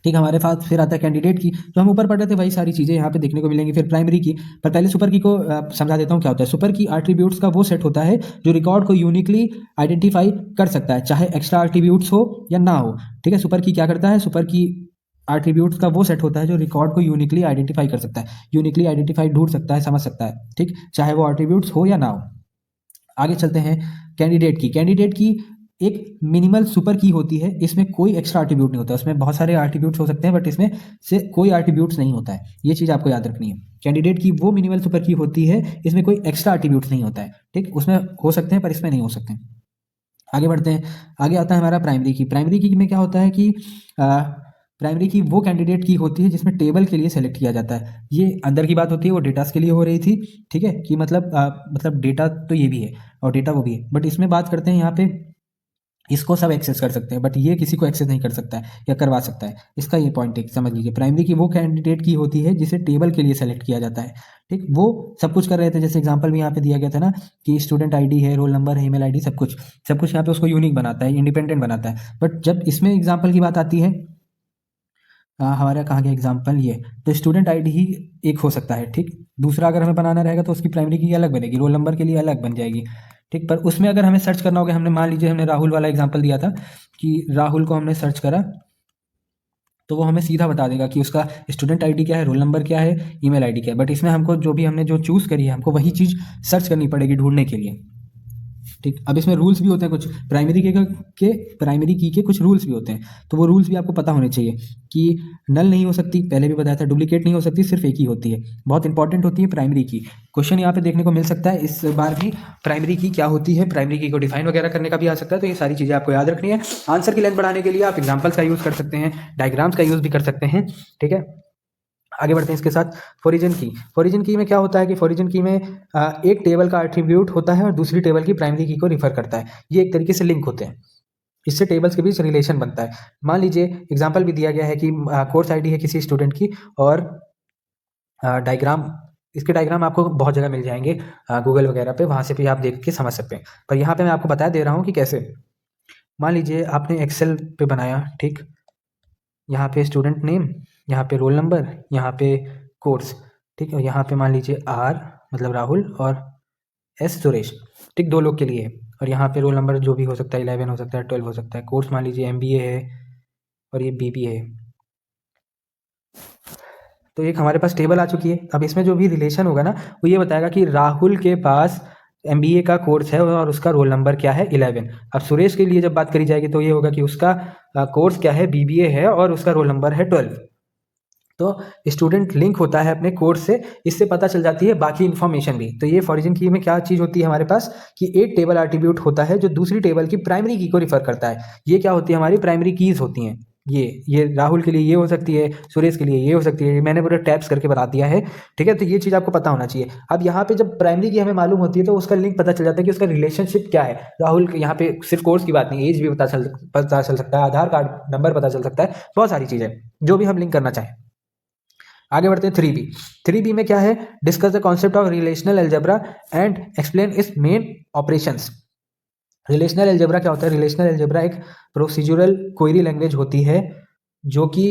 ठीक, हमारे पास फिर आता है कैंडिडेट की, जो हम ऊपर पढ़ रहे थे वही सारी चीज़ें यहाँ पे देखने को मिलेंगी। फिर प्राइमरी की, पर पहले सुपर की को समझा देता हूँ क्या होता है। सुपर की एट्रीब्यूट्स का वो सेट होता है जो रिकॉर्ड को यूनिकली आइडेंटिफाई कर सकता है, चाहे एक्स्ट्रा एट्रीब्यूट्स हो या ना हो। ठीक है, सुपर की क्या करता है? सुपर की एट्रीब्यूट्स का वो सेट होता है जो रिकॉर्ड को यूनिकली आइडेंटिफाई कर सकता है, यूनिकली आइडेंटिफाई ढूंढ सकता है, समझ सकता है, ठीक, चाहे वो एट्रीब्यूट्स हो या ना हो। आगे चलते हैं कैंडिडेट की। कैंडिडेट की एक मिनिमल सुपर की होती है, इसमें कोई एक्स्ट्रा एट्रीब्यूट नहीं होता। उसमें बहुत सारे एट्रीब्यूट्स हो सकते हैं बट इसमें से कोई एट्रीब्यूट्स नहीं होता है, ये चीज़ आपको याद रखनी है। कैंडिडेट की वो मिनिमल सुपर की होती है, इसमें कोई एक्स्ट्रा एट्रीब्यूट्स नहीं होता है, ठीक, उसमें हो सकते हैं पर इसमें नहीं हो सकते। आगे बढ़ते हैं। आगे आता है हमारा प्राइमरी की। प्राइमरी की में क्या होता है कि प्राइमरी की वो कैंडिडेट की होती है जिसमें टेबल के लिए सेलेक्ट किया जाता है। ये अंदर की बात होती है, वो डेटास के लिए हो रही थी, ठीक है, कि मतलब डेटा तो ये भी है और डेटा वो भी है, बट इसमें बात करते हैं यहाँ पे इसको सब एक्सेस कर सकते हैं बट ये किसी को एक्सेस नहीं कर सकता है या करवा सकता है। इसका ये पॉइंट एक समझ लीजिए। प्राइमरी की वो कैंडिडेट की होती है जिसे टेबल के लिए सेलेक्ट किया जाता है, ठीक, वो सब कुछ कर रहे थे, जैसे एग्जांपल भी यहाँ पे दिया गया था ना कि स्टूडेंट आईडी है, रोल नंबर है, ईमेल आईडी, सब कुछ यहाँ पे उसको यूनिक बनाता है, इंडिपेंडेंट बनाता है। बट जब इसमें एग्जाम्पल की बात आती है, हमारा कहाँ गया एग्जाम्पल, ये तो स्टूडेंट आईडी ही एक हो सकता है, ठीक, दूसरा अगर हमें बनाना रहेगा तो उसकी प्राइमरी की अलग बनेगी, रोल नंबर के लिए अलग बन जाएगी, ठीक। पर उसमें अगर हमें सर्च करना होगा, हमने मान लीजिए हमने राहुल वाला एग्जाम्पल दिया था कि राहुल को हमने सर्च करा तो वो हमें सीधा बता देगा कि उसका स्टूडेंट आईडी क्या है, रोल नंबर क्या है, ईमेल आईडी क्या है। बट इसमें हमको जो भी हमने जो चूज़ करी है हमको वही चीज़ सर्च करनी पड़ेगी ढूंढने के लिए, ठीक। अब इसमें रूल्स भी होते हैं कुछ, प्राइमरी की के कुछ रूल्स भी होते हैं, तो वो रूल्स भी आपको पता होने चाहिए कि नल नहीं हो सकती, पहले भी बताया था, डुप्लीकेट नहीं हो सकती, सिर्फ एक ही होती है, बहुत इंपॉर्टेंट होती है प्राइमरी की। क्वेश्चन यहाँ पे देखने को मिल सकता है इस बार भी, प्राइमरी की क्या होती है, प्राइमरी की को डिफाइन वगैरह करने का भी आ सकता है। तो ये सारी चीज़ें आपको याद रखनी है। आंसर की लेंथ बढ़ाने के लिए आप एग्जाम्पल्स का यूज़ कर सकते हैं, डायग्राम्स का यूज़ भी कर सकते हैं, ठीक है। आगे बढ़ते हैं इसके साथ। फोरिजन की। फोरिजन की में क्या होता है कि फोरिजन की में एक टेबल का एट्रीब्यूट होता है और दूसरी टेबल की प्राइमरी की को रिफर करता है, ये एक तरीके से लिंक होते हैं, इससे टेबल्स के बीच रिलेशन बनता है। मान लीजिए एग्जांपल भी दिया गया है कि कोर्स आईडी है किसी स्टूडेंट की और डायग्राम, इसके डायग्राम आपको बहुत जगह मिल जाएंगे गूगल वगैरह पे, वहाँ से भी आप देख के समझ सकते हैं। पर यहाँ पे मैं आपको बता दे रहा हूँ कि कैसे। मान लीजिए आपने एक्सेल पे बनाया, ठीक, यहाँ पे स्टूडेंट नेम, यहाँ पे रोल नंबर, यहाँ पे कोर्स, ठीक है, यहाँ पे मान लीजिए आर मतलब राहुल और एस सुरेश, ठीक, दो लोग के लिए है। और यहाँ पे रोल नंबर जो भी हो सकता है, 11 हो सकता है, 12 हो सकता है, कोर्स मान लीजिए MBA है और ये BBA है। तो एक हमारे पास टेबल आ चुकी है। अब इसमें जो भी रिलेशन होगा ना वो ये बताएगा कि राहुल के पास MBA का कोर्स है और उसका रोल नंबर क्या है, 11। अब सुरेश के लिए जब बात करी जाएगी तो ये होगा कि उसका कोर्स क्या है, BBA है और उसका रोल नंबर है 12। तो स्टूडेंट लिंक होता है अपने कोर्स से, इससे पता चल जाती है बाकी इन्फॉर्मेशन भी। तो ये फॉरिजन की में क्या चीज़ होती है हमारे पास कि एक टेबल एट्रीब्यूट होता है जो दूसरी टेबल की प्राइमरी की को रिफर करता है। ये क्या होती है, हमारी प्राइमरी कीज होती हैं। ये राहुल के लिए ये हो सकती है, सुरेश के लिए ये हो सकती है, मैंने पूरा टैब्स करके बता दिया है, ठीक है। तो ये चीज़ आपको पता होना चाहिए। अब यहाँ पे जब प्राइमरी की हमें मालूम होती है तो उसका लिंक पता चल जाता है कि उसका रिलेशनशिप क्या है। राहुल के यहाँ पे सिर्फ कोर्स की बात नहीं, एज भी पता चल सकता है, आधार कार्ड नंबर पता चल सकता है, बहुत सारी चीज़ें जो भी हम लिंक करना चाहें। आगे बढ़ते हैं 3B। 3B में क्या है, discuss the concept of relational algebra and explain it's main operations. Relational algebra क्या होता है? रिलेशनल अलजेब्रा एक प्रोसीजरल क्वेरी लैंग्वेज होती है जो कि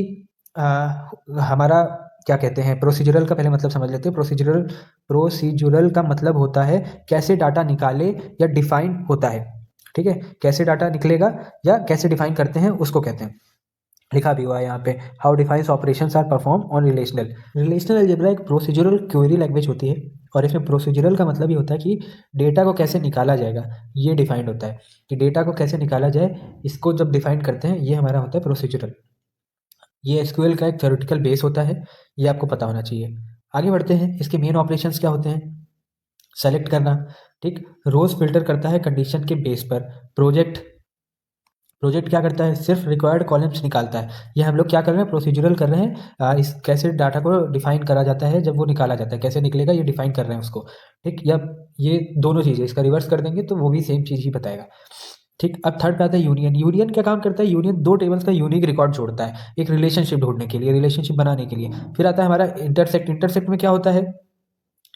हमारा क्या कहते हैं, प्रोसीजरल का पहले मतलब समझ लेते हैं। प्रोसीजरल का मतलब होता है कैसे डाटा निकाले या डिफाइन होता है, ठीक है, कैसे डाटा निकलेगा या कैसे डिफाइन करते हैं उसको कहते हैं। लिखा भी हुआ है यहाँ पे, how defines operations are perform on relational algebra एक प्रोसीजरल क्वेरी लैंग्वेज होती है और इसमें प्रोसीजरल का मतलब ये होता है कि डेटा को कैसे निकाला जाएगा, ये डिफाइंड होता है कि डेटा को कैसे निकाला जाए, इसको जब डिफाइन करते हैं ये हमारा होता है प्रोसीजरल। ये एसक्यूएल का एक थ्योरेटिकल बेस होता है, ये आपको पता होना चाहिए। आगे बढ़ते हैं, इसके मेन ऑपरेशंस क्या होते हैं? सेलेक्ट करना, ठीक। रोज फिल्टर करता है कंडीशन के बेस पर। प्रोजेक्ट प्रोजेक्ट क्या करता है? सिर्फ रिक्वायर्ड कॉलम्स निकालता है। ये हम लोग क्या कर रहे हैं? प्रोसीजरल कर रहे हैं। इस कैसे डाटा को डिफाइन करा जाता है, जब वो निकाला जाता है कैसे निकलेगा, ये डिफाइन कर रहे हैं उसको, ठीक। या ये दोनों चीज़ें, इसका रिवर्स कर देंगे तो वो भी सेम चीज़ ही बताएगा, ठीक। अब थर्ड पे आता है यूनियन। यूनियन क्या काम करता है? यूनियन दो टेबल्स का यूनिक रिकॉर्ड जोड़ता है, एक रिलेशनशिप ढूंढने के लिए, रिलेशनशिप बनाने के लिए। फिर आता है हमारा इंटरसेक्ट। इंटरसेक्ट में क्या होता है?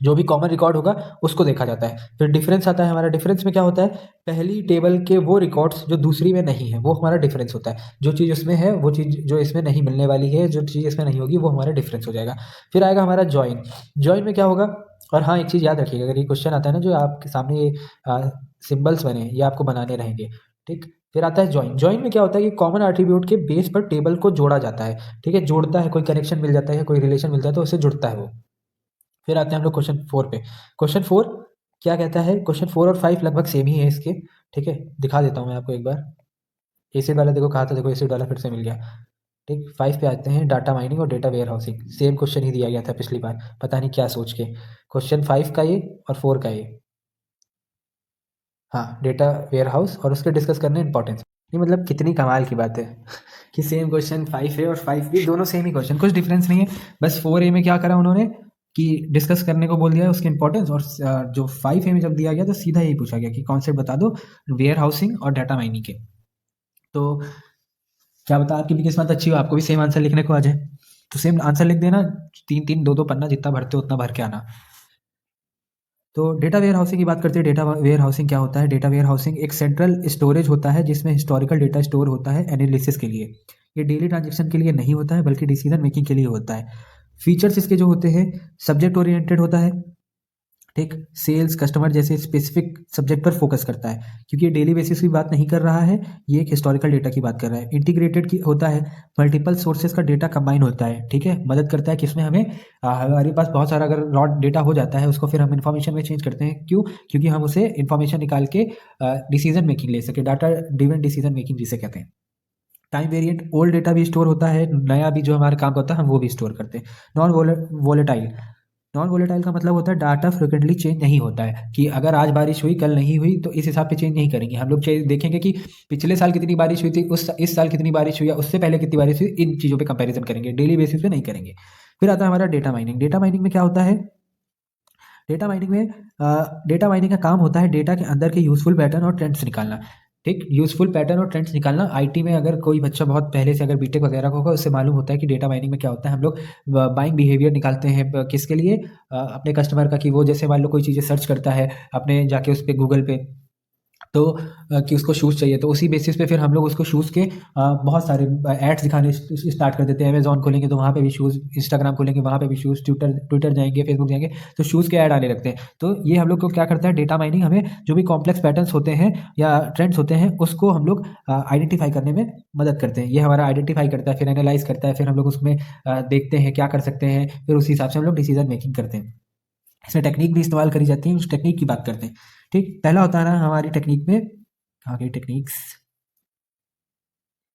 जो भी कॉमन रिकॉर्ड होगा उसको देखा जाता है। फिर डिफरेंस आता है हमारा। डिफरेंस में क्या होता है? पहली टेबल के वो रिकॉर्ड्स जो दूसरी में नहीं है, वो हमारा डिफरेंस होता है। जो चीज़ उसमें है वो चीज़ जो इसमें नहीं मिलने वाली है, जो चीज़ इसमें नहीं होगी, वो हमारा डिफरेंस हो जाएगा। फिर आएगा हमारा जॉइन। जॉइन में क्या होगा? और हाँ, एक चीज़ याद रखिएगा, अगर ये क्वेश्चन आता है ना, जो आपके सामने ये सिम्बल्स बने, ये आपको बनाने रहेंगे, ठीक। फिर आता है जॉइन। जॉइन में क्या होता है कि कॉमन एट्रीब्यूट के बेस पर टेबल को जोड़ा जाता है, ठीक है। जोड़ता है, कोई कनेक्शन मिल जाता है, कोई रिलेशन मिलता है तो उससे जुड़ता है वो। फिर आते हैं हम लोग क्वेश्चन 4 पे। क्वेश्चन 4 क्या कहता है? क्वेश्चन 4 और 5 लगभग सेम ही है इसके, ठीक है। दिखा देता हूँ मैं आपको एक बार। एसिड वाला देखो कहा था, देखो एसिड वाला फिर से मिल गया, ठीक। 5 पे आते हैं, डाटा माइनिंग और data warehousing. Same question ही दिया गया था पिछली बार, पता नहीं क्या सोच के। क्वेश्चन 5 का ये और 4 का ये, हाँ, डेटा वेयर हाउस और उसके डिस्कस करने इंपॉर्टेंस। ये मतलब कितनी कमाल की बात है कि सेम क्वेश्चन 5 है और 5 भी, दोनों सेम ही क्वेश्चन, कुछ डिफरेंस नहीं है। बस 4A में क्या करा उन्होंने कि डिस्कस करने को बोल दिया है उसकी इंपॉर्टेंस, और जो 5A में जब दिया गया तो सीधा यही पूछा गया कि कॉन्सेप्ट बता दो वेयर हाउसिंग और डाटा माइनिंग के। तो क्या बता, आपकी भी किस्मत अच्छी हो, आपको भी सेम आंसर लिखने को आ जाए। तो सेम आंसर लिख देना, 3-3 2-2 पन्ना जितना भरते हो उतना भर के आना। तो डेटा वेयर हाउसिंग की बात करते हैं। डेटा वेयर हाउसिंग क्या होता है? डेटा वेयर हाउसिंग एक सेंट्रल स्टोरेज होता है जिसमें हिस्टोरिकल डेटा स्टोर होता है एनालिसिस के लिए। ये डेली ट्रांजेक्शन के लिए नहीं होता है, बल्कि डिसीजन मेकिंग के लिए होता है। फीचर्स इसके जो होते हैं, सब्जेक्ट ओरिएंटेड होता है, ठीक। सेल्स, कस्टमर जैसे स्पेसिफिक सब्जेक्ट पर फोकस करता है, क्योंकि ये डेली बेसिस की बात नहीं कर रहा है, ये एक हिस्टोरिकल डेटा की बात कर रहा है। इंटीग्रेटेड की होता है, मल्टीपल सोर्सेज का डेटा कंबाइन होता है, ठीक है। मदद करता है कि इसमें हमें हमारे पास बहुत सारा अगर रॉ डेटा हो जाता है, उसको फिर हम इन्फॉर्मेशन में चेंज करते हैं। क्यों? क्योंकि हम उसे इन्फॉर्मेशन निकाल के डिसीजन मेकिंग ले सके, डाटा ड्रिवन डिसीजन मेकिंग जिसे कहते हैं। टाइम वेरिएंट, ओल्ड डेटा भी स्टोर होता है, नया भी जो हमारा काम होता है हम वो भी स्टोर करते हैं। Non volatile. नॉन वोलेटाइल का मतलब होता है डाटा फ्रिक्वेंटली चेंज नहीं होता है, कि अगर आज बारिश हुई कल नहीं हुई तो इस हिसाब पे चेंज नहीं करेंगे हम लोग। देखेंगे कि पिछले साल कितनी बारिश हुई थी, इस साल कितनी बारिश हुई या उससे पहले कितनी बारिश हुई, इन चीज़ों पे कंपैरिजन करेंगे, डेली बेसिस पे नहीं करेंगे। फिर आता है हमारा डेटा माइनिंग। डेटा माइनिंग में क्या होता है? डेटा माइनिंग का काम होता है डेटा के अंदर के यूजफुल पैटर्न और ट्रेंड्स निकालना, ठीक। यूजफुल पैटर्न और ट्रेंड्स निकालना, आईटी में अगर कोई बच्चा बहुत पहले से अगर बीटेक वगैरह का होगा उससे मालूम होता है कि डेटा माइनिंग में क्या होता है। हम लोग बाइंग बिहेवियर निकालते हैं, किसके लिए? अपने कस्टमर का, कि वो जैसे मान लो कोई चीज़ें सर्च करता है अपने जाके उस पर गूगल पे, तो कि उसको शूज़ चाहिए, तो उसी बेसिस पे फिर हम लोग उसको शूज़ के बहुत सारे एड्स दिखाने स्टार्ट कर देते हैं। अमेज़न खोलेंगे तो वहाँ पे भी शूज़, इंस्टाग्राम खोलेंगे वहाँ पे भी शूज़, ट्विटर ट्विटर जाएँगे, फेसबुक जाएँगे तो शूज़ के ऐड आने लगते हैं। तो ये हम लोग को क्या करता है, डेटा माइनिंग हमें जो भी कॉम्प्लेक्स पैटर्न्स होते हैं या ट्रेंड्स होते हैं उसको हम लोग आइडेंटिफ़ाई करने में मदद करते हैं। ये हमारा आइडेंटिफ़ाई करता है, फिर एनालाइज़ करता है, फिर हम लोग उसमें देखते हैं क्या कर सकते हैं, फिर उसी हिसाब से हम लोग डिसीज़न मेकिंग करते हैं। इसमें टेक्नीक भी इस्तेमाल करी जाती है, उस टेक्नीक की बात करते हैं, ठीक। पहला होता है ना हमारी टेक्नीक में, आगे टेक्निक्स,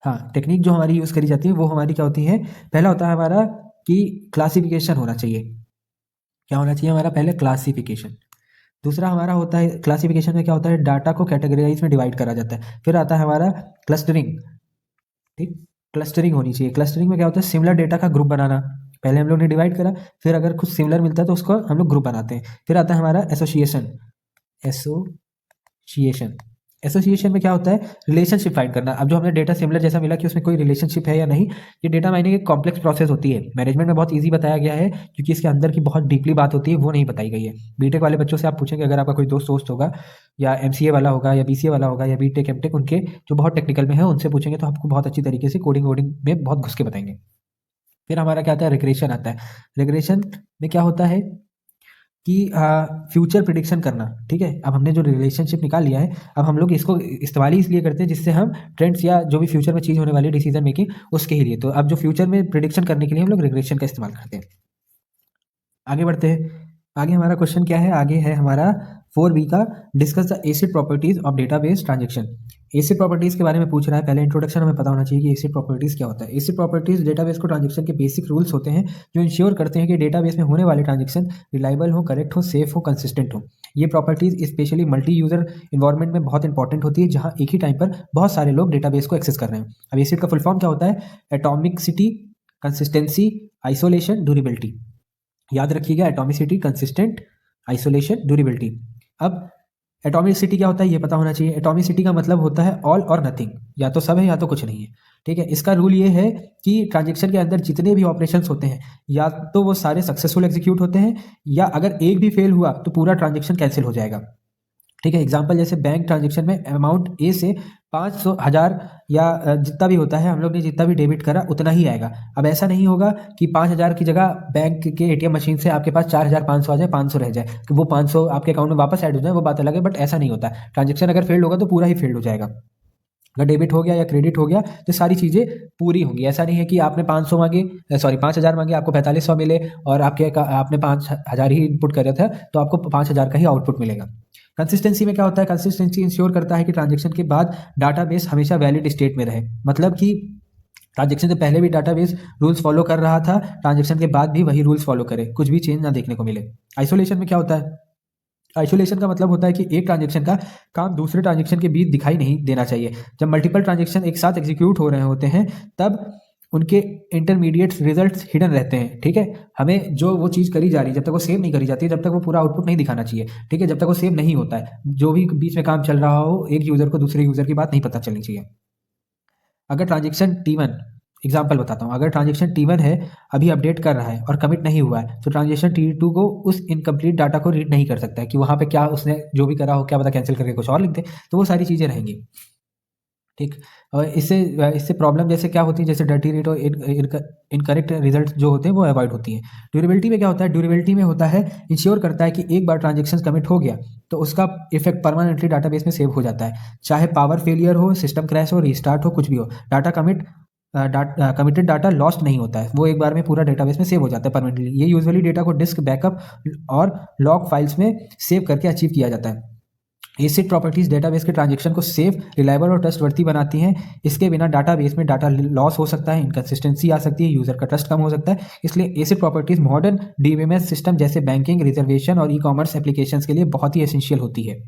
हाँ, टेक्निक जो हमारी यूज़ करी जाती है वो हमारी क्या होती है? पहला होता है हमारा कि क्लासिफिकेशन होना चाहिए। क्या होना चाहिए हमारा? पहले क्लासिफिकेशन। दूसरा हमारा होता है, क्लासिफिकेशन में क्या होता है? डाटा को कैटेगराइज में डिवाइड करा जाता है। फिर आता है हमारा क्लस्टरिंग, ठीक। क्लस्टरिंग होनी चाहिए। क्लस्टरिंग में क्या होता है? सिमिलर डेटा का ग्रुप बनाना। पहले हम लोग ने डिवाइड करा, फिर अगर कुछ सिमिलर मिलता है तो उसको हम लोग ग्रुप बनाते हैं। फिर आता है हमारा एसोसिएशन। एसोसिएशन एसोसिएशन में क्या होता है? रिलेशनशिप फाइंड करना। अब जो हमें डेटा सिमिलर जैसा मिला कि उसमें कोई रिलेशनशिप है या नहीं, ये डेटा माइनिंग एक कॉम्प्लेक्स प्रोसेस होती है। मैनेजमेंट में बहुत इजी बताया गया है, क्योंकि इसके अंदर की बहुत डीपली बात होती है वो नहीं बताई गई है। बीटेक वाले बच्चों से आप पूछेंगे, अगर आपका कोई दोस्त होगा या एमसीए वाला होगा या बीसीए वाला होगा या बीटेक एमटेक, उनके जो बहुत टेक्निकल में है उनसे पूछेंगे तो आपको बहुत अच्छी तरीके से कोडिंग वोडिंग में बहुत घुस के बताएंगे। फिर हमारा क्या आता है? रिग्रेशन आता है। रिग्रेशन में क्या होता है कि फ्यूचर प्रिडिक्शन करना, ठीक है। अब हमने जो रिलेशनशिप निकाल लिया है, अब हम लोग इसको इस्तेमाल ही इसलिए करते हैं जिससे हम ट्रेंड्स या जो भी फ्यूचर में चीज़ होने वाली है डिसीजन मेकिंग उसके ही लिए। तो अब जो फ्यूचर में प्रिडिक्शन करने के लिए हम लोग रिग्रेशन का इस्तेमाल करते हैं। आगे बढ़ते हैं। आगे हमारा क्वेश्चन क्या है? आगे है हमारा 4B का discuss the acid properties of database transaction. Acid properties के बारे में पूछ रहा है। पहले इंट्रोडक्शन हमें पता होना चाहिए कि एसिड प्रॉपर्टीज क्या होता है। एसिड प्रॉपर्टीज डेटाबेस को ट्रांजेक्शन के बेसिक रूल्स होते हैं जो इंश्योर करते हैं कि डेटाबेस में होने वाले ट्रांजेक्शन रिलायबल हो, करेक्ट हो, सेफ हो, कंसिस्टेंट हो। ये properties specially multi user environment में बहुत इंपॉर्टेंट होती है जहां एक ही टाइम पर बहुत सारे लोग डेटाबेस को एक्सेस कर रहे हैं। अब एसिड का फुल फॉर्म क्या होता है? Atomicity, consistency, isolation, durability. याद रखिएगा, एटॉमिसिटी, कंसिस्टेंट, आइसोलेशन, ड्यूरेबिलिटी। अब एटॉमिसिटी क्या होता है ये पता होना चाहिए। एटॉमिसिटी का मतलब होता है ऑल और नथिंग, या तो सब है या तो कुछ नहीं है। ठीक है, इसका रूल ये है कि ट्रांजेक्शन के अंदर जितने भी ऑपरेशंस होते हैं या तो वो सारे सक्सेसफुल एग्जीक्यूट होते हैं या अगर एक भी फेल हुआ तो पूरा ट्रांजेक्शन कैंसिल हो जाएगा। ठीक है, एग्जांपल जैसे बैंक ट्रांजेक्शन में अमाउंट ए से 500,000 या जितना भी होता है, हम लोग ने जितना भी डेबिट करा उतना ही आएगा। अब ऐसा नहीं होगा कि 5,000 की जगह बैंक के एटीएम मशीन से आपके पास 4,500 आ जाए, 500 रह जाए, कि वो 500 आपके अकाउंट में वापस ऐड हो जाए, वो बात अलग है। बट ऐसा नहीं होता। ट्रांजेक्शन अगर फेल्ड होगा तो पूरा ही फेल्ड हो जाएगा। अगर डेबिट हो गया या क्रेडिट हो गया तो सारी चीज़ें पूरी होंगी। ऐसा नहीं है कि आपने 500 मांगे, सॉरी 5,000 मांगे, आपको 4500 मिले और आपने 5,000 ही इनपुट करा था तो आपको 5,000 का ही आउटपुट मिलेगा। कंसिस्टेंसी में क्या होता है? कंसिस्टेंसी इंश्योर करता है कि ट्रांजेक्शन के बाद डाटाबेस हमेशा वैलिड स्टेट में रहे। मतलब कि ट्रांजेक्शन से पहले भी डाटाबेस रूल्स फॉलो कर रहा था, ट्रांजेक्शन के बाद भी वही रूल्स फॉलो करे, कुछ भी चेंज ना देखने को मिले। आइसोलेशन में क्या होता है? आइसोलेशन का मतलब होता है कि एक ट्रांजेक्शन का काम दूसरे ट्रांजेक्शन के बीच दिखाई नहीं देना चाहिए। जब मल्टीपल ट्रांजेक्शन एक साथ एग्जीक्यूट हो रहे होते हैं तब उनके इंटरमीडिएट रिजल्ट्स हिडन रहते हैं। ठीक है, हमें जो वो चीज़ करी जा रही है जब तक वो सेव नहीं करी जाती, जब तक वो पूरा आउटपुट नहीं दिखाना चाहिए। ठीक है, जब तक वो सेव नहीं होता है, जो भी बीच में काम चल रहा हो, एक यूजर को दूसरे यूजर की बात नहीं पता चलनी चाहिए। अगर ट्रांजेक्शन T1, एग्जाम्पल बताता हूँ, अगर ट्रांजेक्शन T1 है, अभी अपडेट कर रहा है और कमिट नहीं हुआ है, तो ट्रांजेक्शन T2 को उस इनकम्प्लीट डाटा को रीड नहीं कर सकता है कि वहाँ पे क्या उसने जो भी करा हो, क्या पता कैंसिल करके कुछ और लिख दे, तो वो सारी चीज़ें रहेंगी। ठीक, और इससे इससे प्रॉब्लम जैसे क्या होती है, जैसे डर्टी रेट और इनकरेक्ट रिजल्ट जो होते हैं वो अवॉइड होती हैं। ड्यूरेबिलिटी में क्या होता है? ड्यूरेबिलिटी में होता है इंश्योर करता है कि एक बार ट्रांजेक्शन कमिट हो गया तो उसका इफेक्ट परमानेंटली डाटाबेस में सेव हो जाता है। चाहे पावर फेलियर हो, सिस्टम क्रैश हो, रीस्टार्ट हो, कुछ भी हो, डाटा कमिटेड डाटा लॉस्ट नहीं होता है, वो एक बार में पूरा डेटाबेस में सेव हो जाता है परमानेंटली। ये यूजुअली डेटा को डिस्क, बैकअप और लॉग फाइल्स में सेव करके अचीव किया जाता है। एसिड प्रॉपर्टीज डेटाबेस के ट्रांजेक्शन को सेफ, रिलायबल और ट्रस्टवर्दी बनाती हैं। इसके बिना डाटाबेस में डाटा लॉस हो सकता है, इनकंसिस्टेंसी आ सकती है, यूजर का ट्रस्ट कम हो सकता है। इसलिए acid properties modern DBMS system जैसे बैंकिंग, रिजर्वेशन और ई कॉमर्स एप्लीकेशंस के लिए बहुत ही एसेंशियल होती है।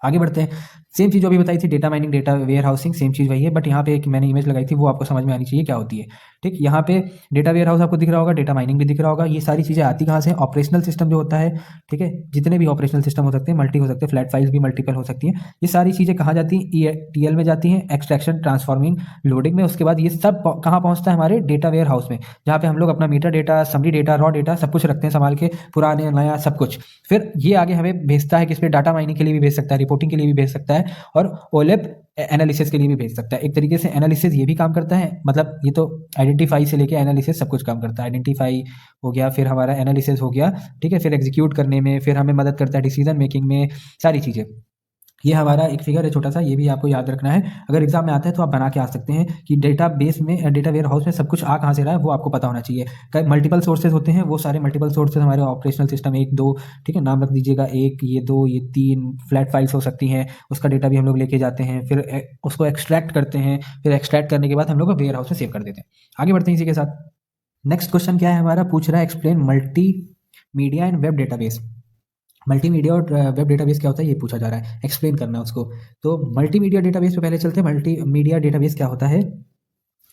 आगे बढ़ते हैं। सेम चीज़ जो अभी बताई थी, data mining, data warehousing, same चीज़ वही है, बट यहाँ पे एक मैंने इमेज लगाई थी, वो आपको समझ में आनी चाहिए क्या होती है। ठीक, यहाँ पे डेटा वेयर हाउस आपको दिख रहा होगा, डेटा माइनिंग भी दिख रहा होगा। ये सारी चीज़ें आती कहाँ से? ऑपरेशनल सिस्टम जो होता है। ठीक है, जितने भी ऑपरेशनल सिस्टम हो सकते हैं, मल्टी हो सकते हैं, फ्लैट फाइल्स भी मल्टीपल हो सकती हैं। ये सारी चीज़ें कहाँ जाती हैं? ETL में जाती हैं, एक्सट्रैक्शन, ट्रांसफॉर्मिंग, लोडिंग में। उसके बाद ये सब कहाँ पहुँचता है? हमारे डेटा वेयर हाउस में, जहाँ पे हम लोग अपना meter data, summary data, raw data सब कुछ रखते हैं संभाल के, पुराने नया सब कुछ। फिर ये आगे हमें भेजता है, किस पे? डाटा माइनिंग के लिए भी भेज सकता है, रिपोर्टिंग के लिए भी भेज सकता है और OLAP एनालिसिस के लिए भी भेज सकता है। एक तरीके से एनालिसिस ये भी काम करता है, मतलब ये तो आइडेंटिफाई से लेके एनालिसिस सब कुछ काम करता है। आइडेंटिफाई हो गया, फिर हमारा एनालिसिस हो गया, ठीक है, फिर एग्जीक्यूट करने में, फिर हमें मदद करता है डिसीजन मेकिंग में, सारी चीज़ें। ये हमारा एक फिगर है छोटा सा, ये भी आपको याद रखना है। अगर एग्जाम में आता है तो आप बना के आ सकते हैं कि डेटा बेस में, डेटा वेयर हाउस में सब कुछ आ कहाँ से रहा है वो आपको पता होना चाहिए। कई मल्टीपल सोर्सेज होते हैं, वो सारे मल्टीपल सोर्सेज हमारे ऑपरेशनल सिस्टम 1 2, ठीक है, नाम रख दीजिएगा, 1, ये 2, ये 3 फ्लैट फाइल्स हो सकती हैं। उसका डेटा भी हम लोग लेके जाते हैं, फिर उसको एक्सट्रैक्ट करते हैं, फिर एक्सट्रैक्ट करने के बाद हम लोग वेयर हाउस में सेव कर देते हैं। आगे बढ़ते हैं इसी के साथ। नेक्स्ट क्वेश्चन क्या है हमारा? पूछ रहा है explain multi media and web database. Multimedia और वेब डेटाबेस क्या होता है ये पूछा जा रहा है, एक्सप्लेन करना है उसको। तो मल्टीमीडिया डेटाबेस पे पहले चलते हैं। मल्टीमीडिया डेटाबेस क्या होता है?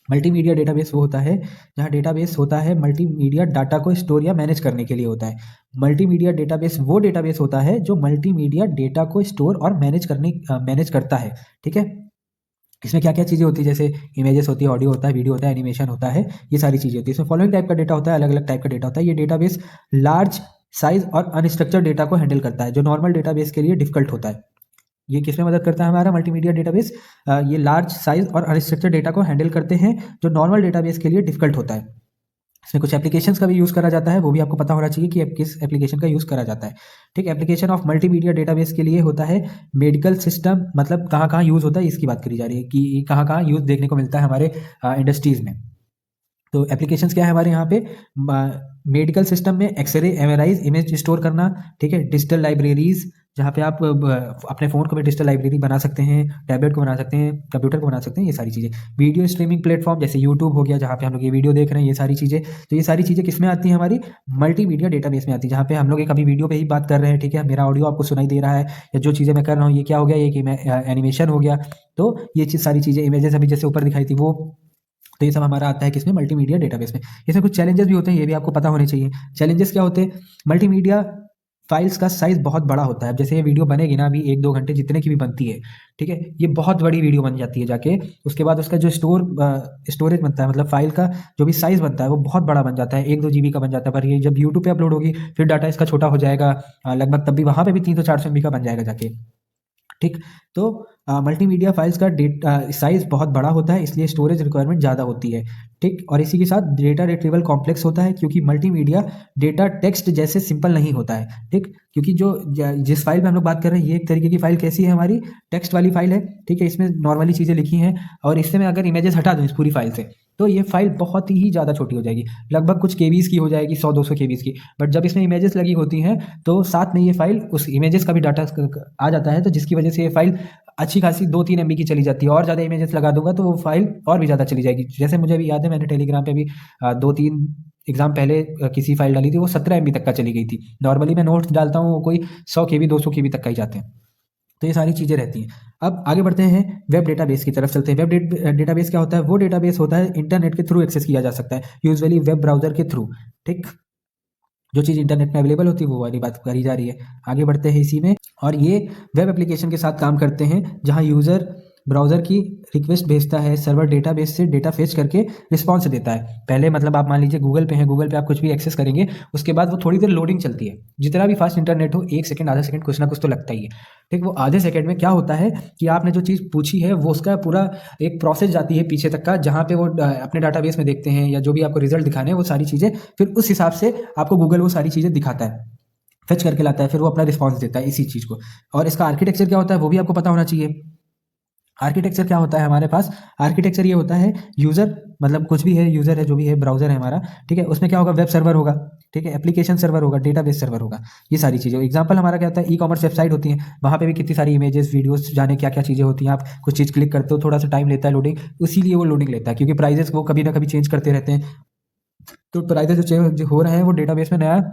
मल्टीमीडिया डेटाबेस वो होता है जहाँ डेटाबेस होता है मल्टीमीडिया डाटा को स्टोर या मैनेज करने के लिए होता है। मल्टीमीडिया डेटाबेस वो डेटाबेस होता है जो मल्टीमीडिया डेटा को स्टोर और मैनेज करता है। ठीक है, इसमें क्या क्या चीज़ें होती है? जैसे इमेजेस होती है, ऑडियो होता है, वीडियो होता है, एनिमेशन होता है, ये सारी चीज़ें होती है। इसमें फॉलोइंग टाइप का डेटा होता है, अलग अलग टाइप का डेटा होता है। ये डेटाबेस लार्ज साइज और अनस्ट्रक्चर्ड डेटा को हैंडल करता है, जो नॉर्मल डेटाबेस के लिए डिफिकल्ट होता है। ये किसमें मदद करता है हमारा मल्टीमीडिया डेटाबेस? ये लार्ज साइज और अनस्ट्रक्चर्ड डेटा को हैंडल करते हैं, जो नॉर्मल डेटाबेस के लिए डिफिकल्ट होता है। इसमें कुछ एप्लीकेशंस का भी यूज़ करा जाता है, वो भी आपको पता होना चाहिए कि किस एप्लीकेशन का यूज़ करा जाता है। ठीक, एप्लीकेशन ऑफ मल्टीमीडिया डेटाबेस के लिए होता है मेडिकल सिस्टम, मतलब कहाँ कहाँ यूज़ होता है इसकी बात करी जा रही है कि कहाँ कहाँ यूज़ देखने को मिलता है हमारे इंडस्ट्रीज़ में। तो एप्लीकेशंस क्या है हमारे यहाँ पे, मेडिकल सिस्टम में एक्सरे एमआरआई इमेज स्टोर करना, ठीक है, डिजिटल लाइब्रेरीज जहाँ पे आप अपने फ़ोन को भी डिजिटल लाइब्रेरी बना सकते हैं, टैबलेट को बना सकते हैं, कंप्यूटर को बना सकते हैं, ये सारी चीज़ें। वीडियो स्ट्रीमिंग प्लेटफॉर्म जैसे यूट्यूब हो गया, जहाँ पे हम लोग ये वीडियो देख रहे हैं, ये सारी चीज़ें। तो ये सारी चीज़ें किस में आती हैं, हमारी मल्टीमीडिया डेटाबेस में आती है, जहाँ पे हम लोग एक अभी वीडियो पे ही बात कर रहे हैं, ठीक है, मेरा ऑडियो आपको सुनाई दे रहा है, या जो चीज़ें मैं कर रहा हूँ ये क्या हो गया, ये कि मैं एनिमेशन हो गया। तो ये चीज़ सारी चीज़ें, इमेजेस अभी जैसे ऊपर दिखाई थी वो, तो ये सब हमारा आता है किसमें, मल्टीमीडिया डेटाबेस में। इसमें कुछ चैलेंजेस भी होते हैं, ये भी आपको पता होने चाहिए। चैलेंजेस क्या होते हैं, मल्टीमीडिया फाइल्स का साइज बहुत बड़ा होता है। जैसे ये वीडियो बनेगी ना अभी 1-2 घंटे जितने की भी बनती है, ठीक है, ये बहुत बड़ी वीडियो बन जाती है जाके। उसके बाद उसका जो स्टोरेज बनता है, मतलब फाइल का जो भी साइज बनता है वो बहुत बड़ा बन जाता है, 1-2 जीबी का बन जाता है। पर ये जब यूट्यूब पे अपलोड होगी फिर डाटा इसका छोटा हो जाएगा, लगभग तब भी वहाँ पे भी 300-400 MB का बन जाएगा जाके, ठीक। तो मल्टीमीडिया फाइल्स का साइज बहुत बड़ा होता है, इसलिए स्टोरेज रिक्वायरमेंट ज़्यादा होती है, ठीक। और इसी के साथ डेटा रिट्रीवल कॉम्प्लेक्स होता है, क्योंकि मल्टीमीडिया डेटा टेक्स्ट जैसे सिंपल नहीं होता है, ठीक। क्योंकि जिस फाइल में हम लोग बात कर रहे हैं ये एक तरीके की फाइल कैसी है, हमारी टेक्स्ट वाली फाइल है, ठीक है, इसमें नॉर्मली चीज़ें लिखी हैं, और इससे मैं अगर इमेजेस हटा दूँ इस पूरी फाइल से तो ये फाइल बहुत ही ज़्यादा छोटी हो जाएगी, लगभग कुछ केबीज़ की हो जाएगी, 100-200 केबीज़ की। बट जब इसमें इमेजेस लगी होती हैं तो साथ में ये फाइल उस इमेजेस का भी डाटा आ जाता है, तो जिसकी वजह से ये फाइल अच्छी खासी 2-3 MB की चली जाती है। और ज़्यादा इमेजेस लगा दूंगा तो वो फाइल और भी ज़्यादा चली जाएगी। जैसे मुझे अभी याद है, मैंने टेलीग्राम पे भी 2-3 एग्जाम पहले किसी फाइल डाली थी, वो 17 MB तक का चली गई थी। नॉर्मली मैं नोट्स डालता हूँ वो कोई 100 KB 200 KB तक का ही जाते हैं। तो ये सारी चीज़ें रहती हैं। अब आगे बढ़ते हैं, वेब डेटाबेस की तरफ चलते हैं। वेब डेटाबेस क्या होता है, वो डेटाबेस होता है इंटरनेट के थ्रू एक्सेस किया जा सकता है, यूजुअली वेब ब्राउजर के थ्रू, ठीक। जो चीज़ इंटरनेट में अवेलेबल होती है वो वाली बात करी जा रही है। आगे बढ़ते हैं इसी में, और ये वेब एप्लीकेशन के साथ काम करते हैं जहां यूज़र ब्राउज़र की रिक्वेस्ट भेजता है, सर्वर डेटाबेस से डेटा फेच करके रिस्पॉन्स देता है। पहले मतलब आप मान लीजिए गूगल पे हैं, गूगल पे आप कुछ भी एक्सेस करेंगे, उसके बाद वो थोड़ी देर लोडिंग चलती है। जितना भी फास्ट इंटरनेट हो, 1 सेकंड आधा सेकंड कुछ ना कुछ तो लगता ही है, ठीक। वो आधे सेकंड में क्या होता है कि आपने जो चीज़ पूछी है वो उसका पूरा एक प्रोसेस जाती है पीछे तक का, जहाँ पे वो अपने डाटाबेस में देखते हैं, या जो भी आपको रिजल्ट दिखाने हैं वो सारी चीज़ें, फिर उस हिसाब से आपको गूगल वो सारी चीज़ें दिखाता है, फेच करके लाता है, फिर वो अपना रिस्पॉन्स देता है इसी चीज़ को। और इसका आर्किटेक्चर क्या होता है वो भी आपको पता होना चाहिए। आर्किटेक्चर क्या होता है हमारे पास, आर्किटेक्चर ये होता है, यूज़र मतलब कुछ भी है, यूज़र है, जो भी है, ब्राउज़र है हमारा, ठीक है, उसमें क्या होगा, वेब सर्वर होगा, ठीक है, एप्लीकेशन सर्वर होगा, डेटाबेस सर्वर होगा, ये सारी चीज़ें। एग्जांपल हमारा क्या होता है, ई कॉमर्स वेबसाइट होती है, वहाँ पे भी कितनी सारी इमेजेस, वीडियोस, जाने क्या क्या चीज़ें होती हैं। आप कुछ चीज़ क्लिक करते हो, थोड़ा सा टाइम लेता है लोडिंग, इसीलिए वो लोडिंग लेता है, क्योंकि प्राइजेस वो कभी ना कभी चेंज करते रहते हैं। तो प्राइजेस जो चेंज हो रहे हैं वो डेटाबेस में नया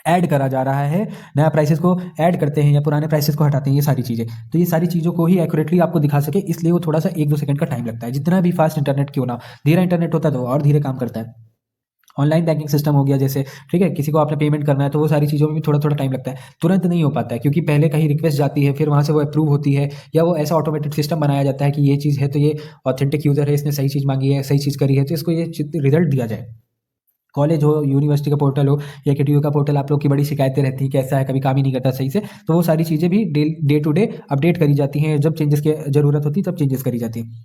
ऐड करा जा रहा है, नया प्राइसेस को ऐड करते हैं या पुराने प्राइसेस को हटाते हैं, ये सारी चीज़ें। तो ये सारी चीज़ों को ही एक्यूरेटली आपको दिखा सके, इसलिए वो थोड़ा सा 1-2 सेकंड का टाइम लगता है। जितना भी फास्ट इंटरनेट क्यों ना हो, धीरे इंटरनेट होता है तो और धीरे काम करता है। ऑनलाइन बैंकिंग सिस्टम हो गया जैसे, ठीक है, किसी को आपने पेमेंट करना है तो वो सारी चीज़ों में भी थोड़ा थोड़ा टाइम लगता है, तुरंत नहीं हो पाता है, क्योंकि पहले कहीं रिक्वेस्ट जाती है, फिर वहाँ से वो अप्रूव होती है, या वो ऐसा ऑटोमेटेड सिस्टम बनाया जाता है कि ये चीज़ है तो ये ऑथेंटिक यूज़र है, इसने सही चीज़ मांगी है, सही चीज़ करी है, तो इसको ये रिजल्ट दिया जाए। कॉलेज हो, यूनिवर्सिटी का पोर्टल हो, या केटीयू का पोर्टल, आप लोग की बड़ी शिकायतें रहती हैं, कैसा है, कभी काम ही नहीं करता सही से, तो वो सारी चीज़ें भी डे टू डे अपडेट करी जाती हैं, जब चेंजेस की ज़रूरत होती है तब चेंजेस करी जाती हैं।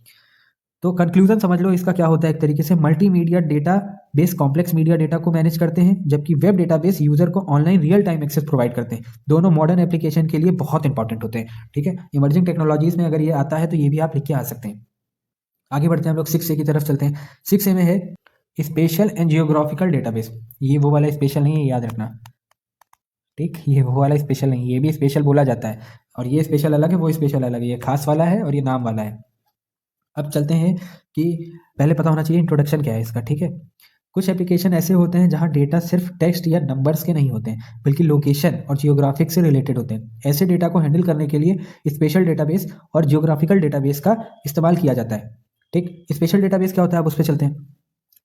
तो कंक्लूजन समझ लो इसका क्या होता है, एक तरीके से multimedia data base complex media data को मैनेज करते हैं, जबकि वेब डेटाबेस यूजर को online real time access provide करते हैं। दोनों मॉडर्न एप्लीकेशन के लिए बहुत इंपॉर्टेंट होते हैं, ठीक है। इमर्जिंग टेक्नोलॉजीज में अगर ये आता है तो ये भी आप लिख के आ सकते हैं। आगे बढ़ते हैं हम लोग 6A की तरफ चलते हैं। 6A में है स्पेशल एंड जियोग्राफिकल डेटाबेस। ये वो वाला स्पेशल नहीं है, याद रखना, ठीक, ये वो वाला स्पेशल नहीं, ये भी स्पेशल बोला जाता है, और ये स्पेशल अलग है, वो स्पेशल अलग है, ये खास वाला है और ये नाम वाला है। अब चलते हैं कि पहले पता होना चाहिए इंट्रोडक्शन क्या है इसका, ठीक है। कुछ एप्लीकेशन ऐसे होते हैं जहां डेटा सिर्फ टेक्स्ट या नंबर्स के नहीं होते हैं, बल्कि लोकेशन और जियोग्राफिक से रिलेटेड होते हैं। ऐसे डेटा को हैंडल करने के लिए स्पेशल डेटाबेस और जियोग्राफिकल डेटाबेस का इस्तेमाल किया जाता है, ठीक। स्पेशल डेटाबेस क्या होता है, आप उस पर चलते हैं।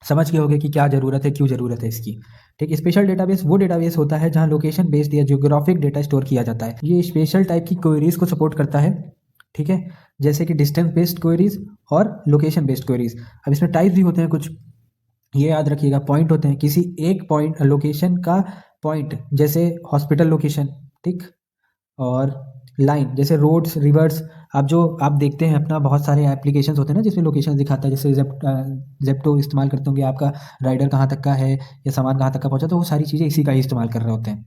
समझ गए होगे कि क्या ज़रूरत है, क्यों ज़रूरत है इसकी, ठीक। स्पेशल डेटाबेस वो डेटाबेस होता है जहां लोकेशन बेस्ड या जियोग्राफिक डेटा स्टोर किया जाता है। ये स्पेशल टाइप की क्वेरीज को सपोर्ट करता है, ठीक है, जैसे कि डिस्टेंस बेस्ड क्वेरीज और लोकेशन बेस्ड क्वेरीज। अब इसमें टाइप्स भी होते हैं कुछ, ये याद रखिएगा। पॉइंट होते हैं, किसी एक पॉइंट लोकेशन का पॉइंट, जैसे हॉस्पिटल लोकेशन, ठीक, और लाइन जैसे रोड्स, रिवर्स। आप जो आप देखते हैं अपना बहुत सारे एप्लीकेशंस होते हैं ना जिसमें लोकेशन दिखाता है, जैसे जेप्टो इस्तेमाल करते होंगे, आपका राइडर कहाँ तक का है या सामान कहाँ तक का पहुँचा, तो वो सारी चीज़ें इसी का ही इस्तेमाल कर रहे होते हैं।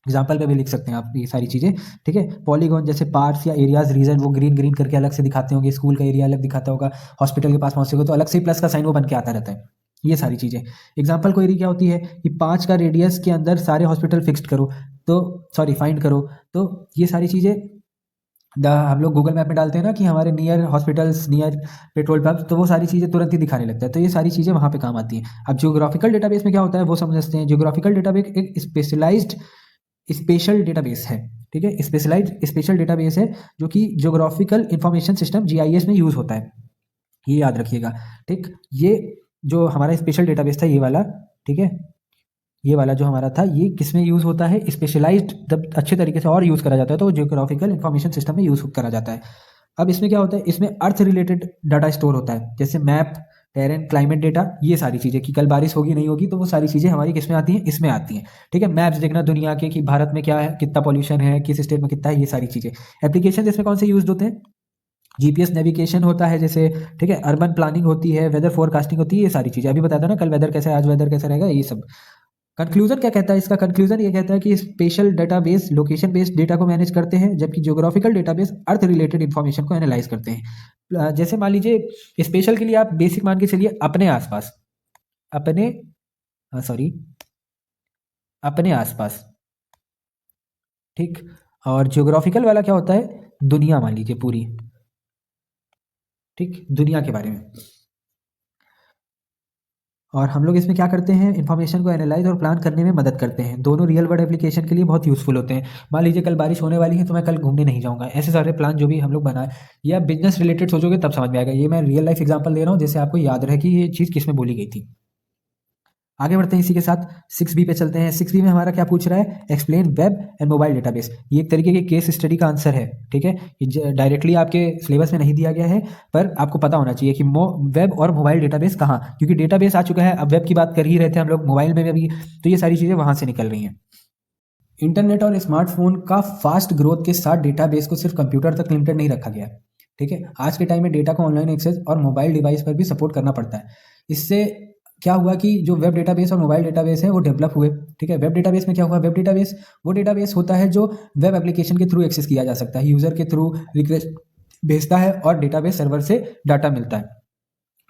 एग्जाम्पल पे भी लिख सकते हैं आप ये सारी चीज़ें, ठीक है। पॉलीगॉन जैसे पार्ट्स या एरियाज रीजन, वो ग्रीन ग्रीन करके अलग से दिखाते होंगे, स्कूल का एरिया अलग दिखाता होगा, हॉस्पिटल के पास पहुँचेगा तो अलग से प्लस का साइन वो बन के आता रहता है, ये सारी चीज़ें। एग्जाम्पल क्वेरी क्या होती है कि 5 का रेडियस के अंदर सारे हॉस्पिटल फिक्स्ड करो, तो सॉरी फाइंड करो, तो ये सारी चीज़ें हम लोग गूगल मैप में डालते हैं ना कि हमारे near hospitals, near petrol pump, तो वो सारी चीज़ें तुरंत ही दिखाने लगता है, तो ये सारी चीज़ें वहाँ पे काम आती हैं। अब जियोग्राफिकल डेटाबेस में क्या होता है वो समझते हैं। जियोग्राफिकल डेटाबेस एक स्पेशलाइज्ड स्पेशल डेटाबेस है, ठीक है, स्पेशलाइज्ड स्पेशल डेटाबेस है जो कि जियोग्राफिकल इंफॉर्मेशन सिस्टम जीआईएस में यूज़ होता है, ये याद रखिएगा। ठीक, ये जो हमारा स्पेशल डेटाबेस था ये वाला, ठीक है, ये वाला जो हमारा था ये किस में यूज़ होता है, स्पेशलाइज्ड जब अच्छे तरीके से और यूज़ करा जाता है तो जियोग्राफिकल इंफॉर्मेशन सिस्टम में यूज़ करा जाता है। अब इसमें क्या होता है, इसमें अर्थ रिलेटेड डाटा स्टोर होता है, जैसे मैप, टेरेन, क्लाइमेट डेटा, ये सारी चीज़ें कि कल बारिश होगी नहीं होगी, तो वो सारी चीज़ें हमारी किस में आती हैं, इसमें आती हैं। ठीक है, मैप्स देखना दुनिया के कि भारत में क्या है, कितना पॉल्यूशन है, किस स्टेट में कितना है, ये सारी चीज़ें। एप्लीकेशन इसमें कौन से यूज होते हैं, जीपीएस नेविगेशन होता है जैसे, ठीक है, अर्बन प्लानिंग होती है, वेदर फोरकास्टिंग होती है, ये सारी चीज़ें। अभी बताया था ना कल वेदर कैसा है, आज वेदर कैसा रहेगा, ये सब। कंक्लूजन क्या कहता है इसका, कंक्लूजन ये कहता है कि special database location based data को मैनेज करते हैं, जबकि जियोग्राफिकल डेटाबेस अर्थ रिलेटेड इंफॉर्मेशन को एनालाइज करते हैं। जैसे मान लीजिए स्पेशल के लिए आप बेसिक मान के चलिए अपने आसपास, अपने सॉरी अपने आसपास, ठीक। और जियोग्राफिकल वाला क्या होता है, दुनिया मान लीजिए पूरी, ठीक, दुनिया के बारे में। और हम लोग इसमें क्या करते हैं, इन्फॉर्मेशन को एनालाइज और प्लान करने में मदद करते हैं। दोनों रियल वर्ल्ड एप्लीकेशन के लिए बहुत यूज़फुल होते हैं। मान लीजिए कल बारिश होने वाली है तो मैं कल घूमने नहीं जाऊंगा, ऐसे सारे प्लान जो भी हम लोग बनाए, या बिजनेस रिलेटेड सोचोगे तब समझ में आएगा। ये मैं रियल लाइफ एग्जांपल दे रहा हूँ जैसे आपको याद रहे कि ये चीज़ किस में बोली गई थी। आगे बढ़ते हैं इसी के साथ 6B पे चलते हैं। 6B में हमारा क्या पूछ रहा है, explain web and mobile database. ये एक तरीके के केस स्टडी का आंसर है, ठीक है, ये डायरेक्टली आपके सिलेबस में नहीं दिया गया है, पर आपको पता होना चाहिए कि वेब और मोबाइल डेटाबेस कहाँ, क्योंकि डेटाबेस आ चुका है, अब वेब की बात कर ही रहे थे हम लोग, मोबाइल में भी अभी, तो ये सारी चीज़ें वहाँ से निकल रही हैं। इंटरनेट और स्मार्टफोन का फास्ट ग्रोथ के साथ डेटाबेस को सिर्फ कंप्यूटर तक लिमिटेड नहीं रखा गया, ठीक है। आज के टाइम में डेटा को ऑनलाइन एक्सेस और मोबाइल डिवाइस पर भी सपोर्ट करना पड़ता है। इससे क्या हुआ कि जो वेब डेटाबेस और मोबाइल डेटाबेस है वो डेवलप हुए, ठीक है। वेब डेटाबेस में क्या हुआ, वेब डेटाबेस वो डेटाबेस होता है जो वेब एप्लीकेशन के थ्रू एक्सेस किया जा सकता है, यूजर के थ्रू रिक्वेस्ट भेजता है और डेटाबेस सर्वर से डाटा मिलता है।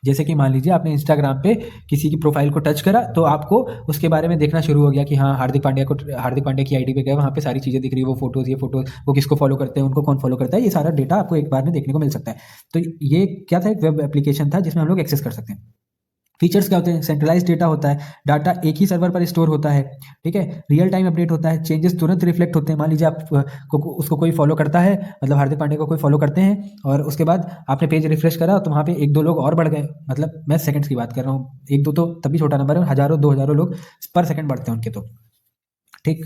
जैसे कि मान लीजिए आपने इंस्टाग्राम पे किसी की प्रोफाइल को टच करा तो आपको उसके बारे में देखना शुरू हो गया कि हाँ हार्दिक पांड्या की आईडी पे गए, वहाँ पे सारी चीज़ें दिख रही है, वो फोटोज़, ये फोटोज़, वो किसको फॉलो करते हैं, उनको कौन फॉलो करता है, ये सारा डेटा आपको एक बार में देखने को मिल सकता है। तो ये क्या था, एक वेब एप्लीकेशन था जिसमें हम लोग एक्सेस कर सकते हैं। फीचर्स क्या होते हैं, सेंट्रलाइज डेटा होता है, डाटा एक ही सर्वर पर स्टोर होता है, ठीक है, रियल टाइम अपडेट होता है, चेंजेस तुरंत रिफ्लेक्ट होते हैं। मान लीजिए आप उसको कोई फॉलो करता है, मतलब हार्दिक पांड्या को कोई फॉलो करते हैं और उसके बाद आपने पेज रिफ्रेश करा तो वहाँ पे 1-2 लोग और बढ़ गए, मतलब मैं सेकंड्स की बात कर रहा हूँ, 1-2 तो तभी छोटा नंबर है, हज़ारों 2 हज़ारों लोग पर सेकंड बढ़ते हैं उनके, तो ठीक।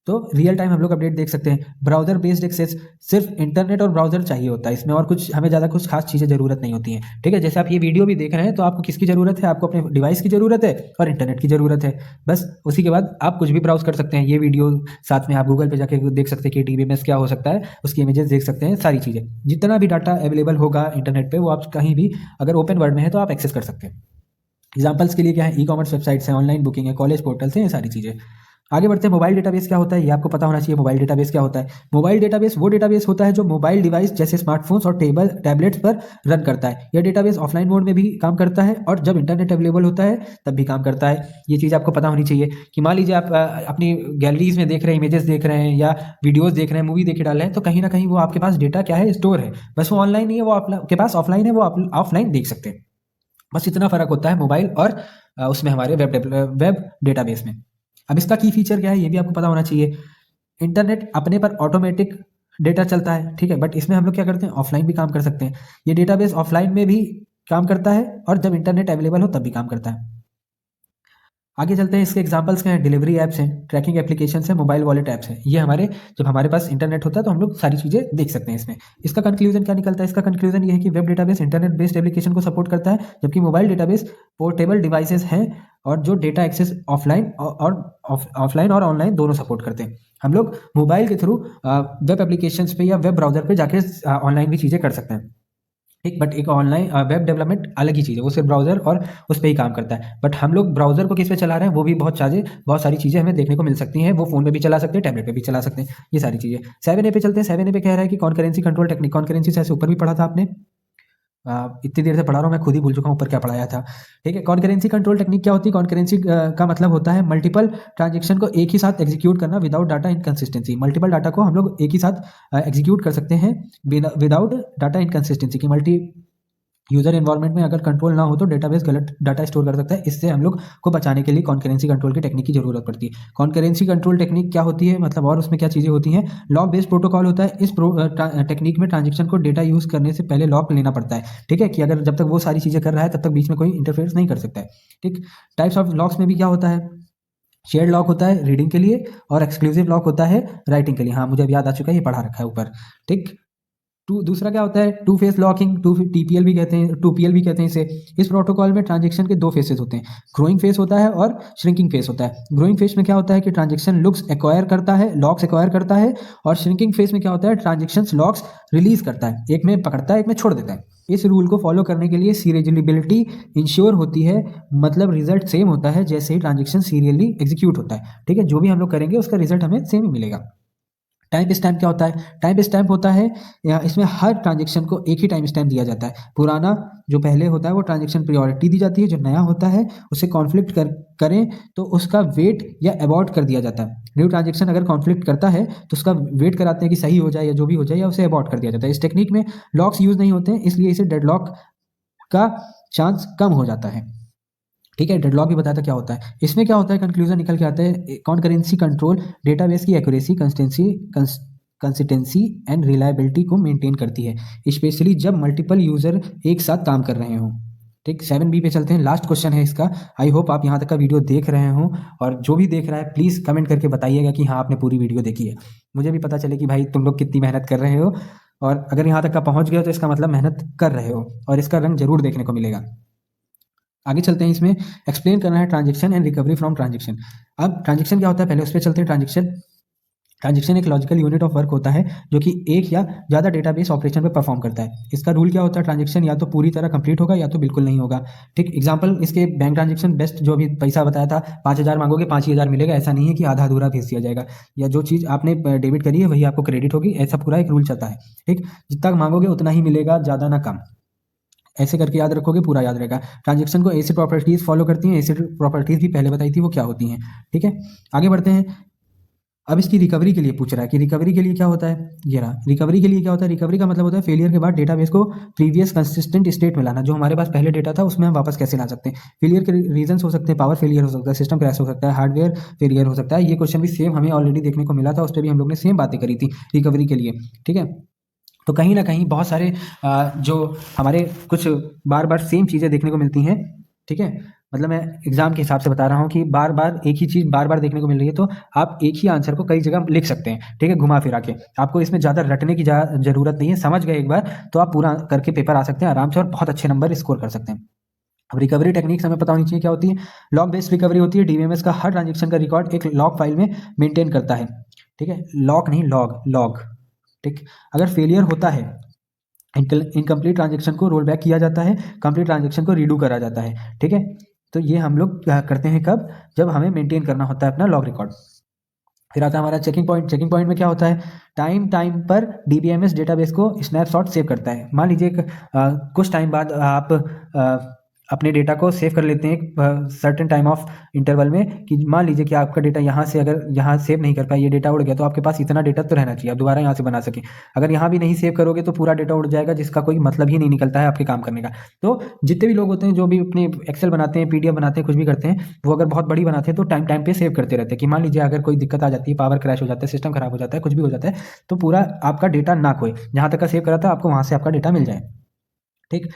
तो रियल टाइम हम लोग अपडेट देख सकते हैं। ब्राउजर बेस्ड एक्सेस, सिर्फ इंटरनेट और ब्राउजर चाहिए होता है इसमें, और कुछ हमें ज़्यादा कुछ खास चीज़ें ज़रूरत नहीं होती हैं, ठीक है। जैसे आप ये वीडियो भी देख रहे हैं तो आपको किसकी ज़रूरत है, आपको अपने डिवाइस की ज़रूरत है और इंटरनेट की ज़रूरत है, बस। उसी के बाद आप कुछ भी ब्राउज कर सकते हैं, ये वीडियो साथ में आप गूगल पे जाके देख सकते हैं कि डीबीएमएस क्या हो सकता है, उसकी इमेजेस देख सकते हैं, सारी चीज़ें, जितना भी डाटा अवेलेबल होगा इंटरनेट पर वो आप कहीं भी अगर ओपन वर्ल्ड में है तो आप एक्सेस कर सकते हैं। एग्जाम्पल्स के लिए क्या है, ई कॉमर्स वेबसाइट्स हैं, ऑनलाइन बुकिंग है, कॉलेज पोर्टल्स हैं, ये सारी चीज़ें। आगे बढ़ते हैं, मोबाइल डेटाबेस क्या होता है, ये आपको पता होना चाहिए। मोबाइल डेटाबेस क्या होता है, मोबाइल डेटाबेस वो डेटाबेस होता है जो मोबाइल डिवाइस जैसे स्मार्टफोन्स और टैबलेट्स पर रन करता है। यह डेटाबेस ऑफलाइन मोड में भी काम करता है और जब इंटरनेट अवेलेबल होता है तब भी काम करता है। ये चीज़ आपको पता होनी चाहिए कि मान लीजिए आप अपनी गैलरीज में देख रहे हैं, इमेजेस देख रहे हैं या वीडियोस देख रहे हैं, मूवी देखे डाल रहे हैं, तो कहीं ना कहीं वो आपके पास डेटा क्या है, स्टोर है, बस वो ऑनलाइन नहीं है, वो आपके पास ऑफलाइन है, वो आप ऑफलाइन देख सकते हैं। बस इतना फर्क होता है मोबाइल और उसमें हमारे वेब डेटाबेस में। अब इसका की फीचर क्या है ये भी आपको पता होना चाहिए। इंटरनेट अपने पर ऑटोमेटिक डेटा चलता है, ठीक है, बट इसमें हम लोग क्या करते हैं, ऑफलाइन भी काम कर सकते हैं। ये डेटाबेस ऑफलाइन में भी काम करता है और जब इंटरनेट अवेलेबल हो तब भी काम करता है। आगे चलते हैं, इसके एग्जांपल्स क्या हैं, डिलीवरी ऐप्स हैं, ट्रैकिंग एप्लीकेशन है, मोबाइल वॉलेट ऐप्स हैं। ये हमारे जब हमारे पास इंटरनेट होता है तो हम लोग सारी चीज़ें देख सकते हैं इसमें। इसका कंक्लूजन क्या निकलता है, इसका कंक्लूजन ये है कि web database internet based application को सपोर्ट करता है, जबकि मोबाइल डेटाबेस पोर्टेबल डिवाइसेस हैं और जो डेटा एक्सेस ऑफलाइन और ऑनलाइन दोनों सपोर्ट करते हैं। हम लोग मोबाइल के थ्रू वेब एप्लीकेशन पे या वेब ब्राउजर पे जाके ऑनलाइन भी चीज़ें कर सकते हैं, ठीक, बट एक ऑनलाइन वेब डेवलपमेंट अलग ही चीज़ है, वो सिर्फ ब्राउजर और उस पर ही काम करता है। बट हम लोग ब्राउजर को किस पे चला रहे हैं वो भी बहुत सारी चीज़ें हमें देखने को मिल सकती हैं, वो फोन पे भी चला सकते हैं, टैबलेट पे भी चला सकते हैं, ये सारी चीज़ें। 7A पे चलते हैं। 7A पे कह रहा है कि कॉन्करेंसी कंट्रोल टेक्निक, कॉन्करेंसी से ऊपर भी पढ़ा था आपने, इतनी देर से पढ़ा रहा हूँ, मैं खुद ही भूल चुका हूँ ऊपर क्या पढ़ाया था। ठीक है, कॉन्करेंसी कंट्रोल टेक्निक क्या होती है? कॉन्करेंसी का मतलब होता है मल्टीपल ट्रांजेक्शन को एक ही साथ एग्जीक्यूट करना without data inconsistency. Multiple data को हम लोग एक ही साथ एग्जीक्यूट कर सकते हैं विदाउट डाटा इनकंसिस्टेंसी की। मल्टी यूजर एनवायरनमेंट में अगर कंट्रोल ना हो तो डेटाबेस गलत डाटा स्टोर कर सकता है। इससे हम लोग को बचाने के लिए कॉन्करेंसी कंट्रोल की टेक्निक की जरूरत पड़ती है। कॉन्करेंसी कंट्रोल टेक्निक क्या होती है, मतलब और उसमें क्या चीज़ें होती हैं? लॉक बेस्ड प्रोटोकॉल होता है। इस टेक्निक में ट्रांजेक्शन को डेटा यूज करने से पहले लॉक लेना पड़ता है। ठीक है, कि अगर जब तक वो सारी चीज़ें कर रहा है तब तक बीच में कोई इंटरफेरेंस नहीं कर सकता है। ठीक, टाइप्स ऑफ लॉक्स में भी क्या होता है? शेयर्ड लॉक होता है रीडिंग के लिए, और एक्सक्लूसिव लॉक होता है राइटिंग के लिए। हाँ, मुझे अब याद आ चुका है, ये पढ़ा रखा है ऊपर। ठीक, दूसरा क्या होता है? Two phase locking, two TPL भी कहते हैं, 2PL भी कहते हैं इसे। इस प्रोटोकॉल में ट्रांजेक्शन के दो फेसेस होते हैं, ग्रोइंग फेस होता है और श्रिंकिंग फेस होता है। ग्रोइंग फेस में क्या होता है कि ट्रांजेक्शन लुक्स एक्वायर करता है, लॉक्स एक्वायर करता है, और श्रिंकिंग फेस में क्या होता है? ट्रांजेक्शन लॉक्स रिलीज करता है, एक में पकड़ता है एक में छोड़ देता है। इस रूल को फॉलो करने के लिए सीरियलिबिलिटी इंश्योर होती है, मतलब रिजल्ट सेम होता है जैसे ही ट्रांजेक्शन सीरियली एग्जीक्यूट होता है। ठीक है, जो भी हम लोग करेंगे उसका रिजल्ट हमें सेम ही मिलेगा। टाइम स्टैम्प क्या होता है? टाइम स्टैम्प होता है इसमें हर ट्रांजेक्शन को एक ही टाइम स्टैम्प दिया जाता है। पुराना जो पहले होता है वो ट्रांजेक्शन प्रायोरिटी दी जाती है, जो नया होता है उससे कॉन्फ्लिक्ट करें तो उसका वेट या अबॉर्ट कर दिया जाता है। न्यू ट्रांजेक्शन अगर कॉन्फ्लिक्ट करता है तो उसका वेट कराते हैं कि सही हो जाए या जो भी हो जाए, या उसे अबॉर्ट कर दिया जाता है। इस टेक्निक में लॉक्स यूज नहीं होते हैं, इसलिए इसे डेडलॉक का चांस कम हो जाता है। ठीक है, डेडलॉक भी बताया था क्या होता है। इसमें क्या होता है, कंक्लूजन निकल के आता है, कॉन्करेंसी कंट्रोल डेटाबेस की एक्यूरेसी, कंसिस्टेंसी एंड रिलायबिलिटी को मेंटेन करती है, स्पेशली जब मल्टीपल यूजर एक साथ काम कर रहे हों। ठीक, 7B पे चलते हैं, लास्ट क्वेश्चन है इसका। आई होप आप यहाँ तक का वीडियो देख रहे हो, और जो भी देख रहा है प्लीज़ कमेंट करके बताइएगा कि हाँ आपने पूरी वीडियो देखी है, मुझे भी पता चले कि भाई तुम लोग कितनी मेहनत कर रहे हो। और अगर यहाँ तक का पहुँच गए हो तो इसका मतलब मेहनत कर रहे हो, और इसका रंग जरूर देखने को मिलेगा। आगे चलते हैं, इसमें एक्सप्लेन करना है transaction and recovery from transaction. अब ट्रांजेक्शन क्या होता है, पहले उस पर चलते हैं। ट्रांजेक्शन एक लॉजिकल यूनिट ऑफ वर्क होता है जो कि एक या ज़्यादा डेटाबेस ऑपरेशन पर परफॉर्म करता है। इसका रूल क्या होता है? ट्रांजेक्शन या तो पूरी तरह कंप्लीट होगा या तो बिल्कुल नहीं होगा। ठीक, एग्जांपल इसके बैंक ट्रांजेक्शन बेस्ट, जो भी पैसा बताया था, 5,000 मांगोगे 5,000 मिलेगा। ऐसा नहीं है कि आधा अधूरा भेज दिया जाएगा, या जो चीज़ आपने डेबिट करी है वही आपको क्रेडिट होगी, ऐसा पूरा एक रूल चलता है। ठीक, जितना मांगोगे उतना ही मिलेगा, ज़्यादा ना कम। ऐसे करके याद रखोगे, पूरा याद रहेगा। ट्रांजेक्शन को एसिड प्रॉपर्टीज फॉलो करती हैं, एसिड प्रॉपर्टीज भी पहले बताई थी वो क्या होती हैं। ठीक है, आगे बढ़ते हैं। अब इसकी रिकवरी के लिए पूछ रहा है कि रिकवरी के लिए क्या होता है। ये रहा, रिकवरी के लिए क्या होता है? रिकवरी का मतलब होता है फेलियर के बाद डेटाबेस को प्रीवियस कंसिस्टेंट स्टेट में लाना। जो हमारे पास पहले डेटा था उसमें हम वापस कैसे ला सकते हैं। फेलियर के रीजंस हो सकते हैं, पावर फेलियर हो सकता है, सिस्टम क्रैश हो सकता है, हार्डवेयर फेलियर हो सकता है। ये क्वेश्चन भी सेम हमें ऑलरेडी देखने को मिला था, उस पर भी हम लोग ने सेम बातें करी थी रिकवरी के लिए। ठीक है, तो कहीं ना कहीं बहुत सारे जो हमारे कुछ बार बार सेम चीज़ें देखने को मिलती हैं। ठीक है, मतलब मैं एग्जाम के हिसाब से बता रहा हूँ कि बार बार एक ही चीज़ बार बार देखने को मिल रही है, तो आप एक ही आंसर को कई जगह लिख सकते हैं। ठीक है, घुमा फिरा के। आपको इसमें ज़्यादा रटने की जरूरत नहीं है, समझ गए एक बार तो आप पूरा करके पेपर आ सकते हैं आराम से, और बहुत अच्छे नंबर स्कोर कर सकते हैं। अब रिकवरी टेक्निक्स हमें पता होनी चाहिए क्या होती है। लॉग बेस्ड रिकवरी होती है। डीबीएमएस का हर ट्रांजेक्शन का रिकॉर्ड एक लॉग फाइल में मेंटेन करता है। ठीक है, लॉग नहीं, लॉग लॉग। ठीक, अगर फेलियर होता है, इनकम्प्लीट ट्रांजेक्शन को रोल बैक किया जाता है, कंप्लीट ट्रांजेक्शन को रीडू करा जाता है। ठीक है, तो ये हम लोग करते हैं कब? जब हमें मेंटेन करना होता है अपना लॉग रिकॉर्ड। फिर आता है हमारा चेकिंग पॉइंट। चेकिंग पॉइंट में क्या होता है? टाइम टाइम पर डीबीएमएस डेटाबेस को स्नैपशॉट सेव करता है। मान लीजिए कुछ टाइम बाद आप अपने डेटा को सेव कर लेते हैं एक सर्टेन टाइम ऑफ इंटरवल में, कि मान लीजिए कि आपका डेटा यहाँ से अगर यहाँ सेव नहीं कर पाए, ये डेटा उड़ गया, तो आपके पास इतना डेटा तो रहना चाहिए, आप दोबारा यहाँ से बना सकें। अगर यहाँ भी नहीं सेव करोगे तो पूरा डेटा उड़ जाएगा, जिसका कोई मतलब ही नहीं निकलता है आपके काम करने का। तो जितने भी लोग होते हैं जो भी अपने एक्सेल बनाते हैं, पीडीएफ बनाते हैं, कुछ भी करते हैं, वो अगर बहुत बड़ी बनाते हैं तो टाइम टाइम पे सेव करते रहते हैं, कि मान लीजिए अगर कोई दिक्कत आ जाती है, पावर क्रैश हो जाता है, सिस्टम खराब हो जाता है, कुछ भी हो जाता है, तो पूरा आपका डेटा ना खोए, जहाँ तक का सेव करा था आपको वहाँ से आपका डेटा मिल जाए। ठीक,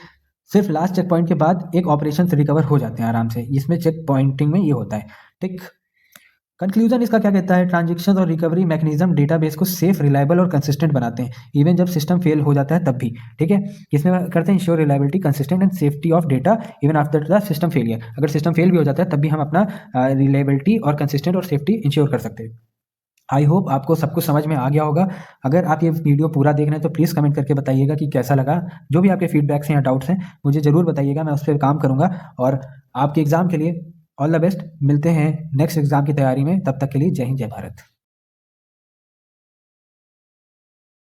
सिर्फ लास्ट चेक पॉइंट के बाद एक ऑपरेशन रिकवर हो जाते हैं आराम से, इसमें चेक पॉइंटिंग में ये होता है। ठीक, कंक्लूजन इसका क्या कहता है? ट्रांजेक्शन और रिकवरी मैकेनिज्म डेटाबेस को सेफ, रिलायबल और कंसिस्टेंट बनाते हैं, इवन जब सिस्टम फेल हो जाता है तब भी। ठीक है, इसमें करते हैं ensure reliability, consistent and safety of data even after the system failure. अगर सिस्टम फेल भी हो जाता है तब भी हम अपना रिलायबिलिटी और कंसिस्टेंट और सेफ्टी इंश्योर कर सकते हैं। आई होप आपको सब कुछ समझ में आ गया होगा। अगर आप ये वीडियो पूरा देख रहे हैं तो प्लीज़ कमेंट करके बताइएगा कि कैसा लगा। जो भी आपके फीडबैक्स हैं या डाउट्स हैं मुझे ज़रूर बताइएगा, मैं उस पर काम करूँगा। और आपके एग्ज़ाम के लिए ऑल द बेस्ट। मिलते हैं नेक्स्ट एग्ज़ाम की तैयारी में, तब तक के लिए जय हिंद, जय भारत।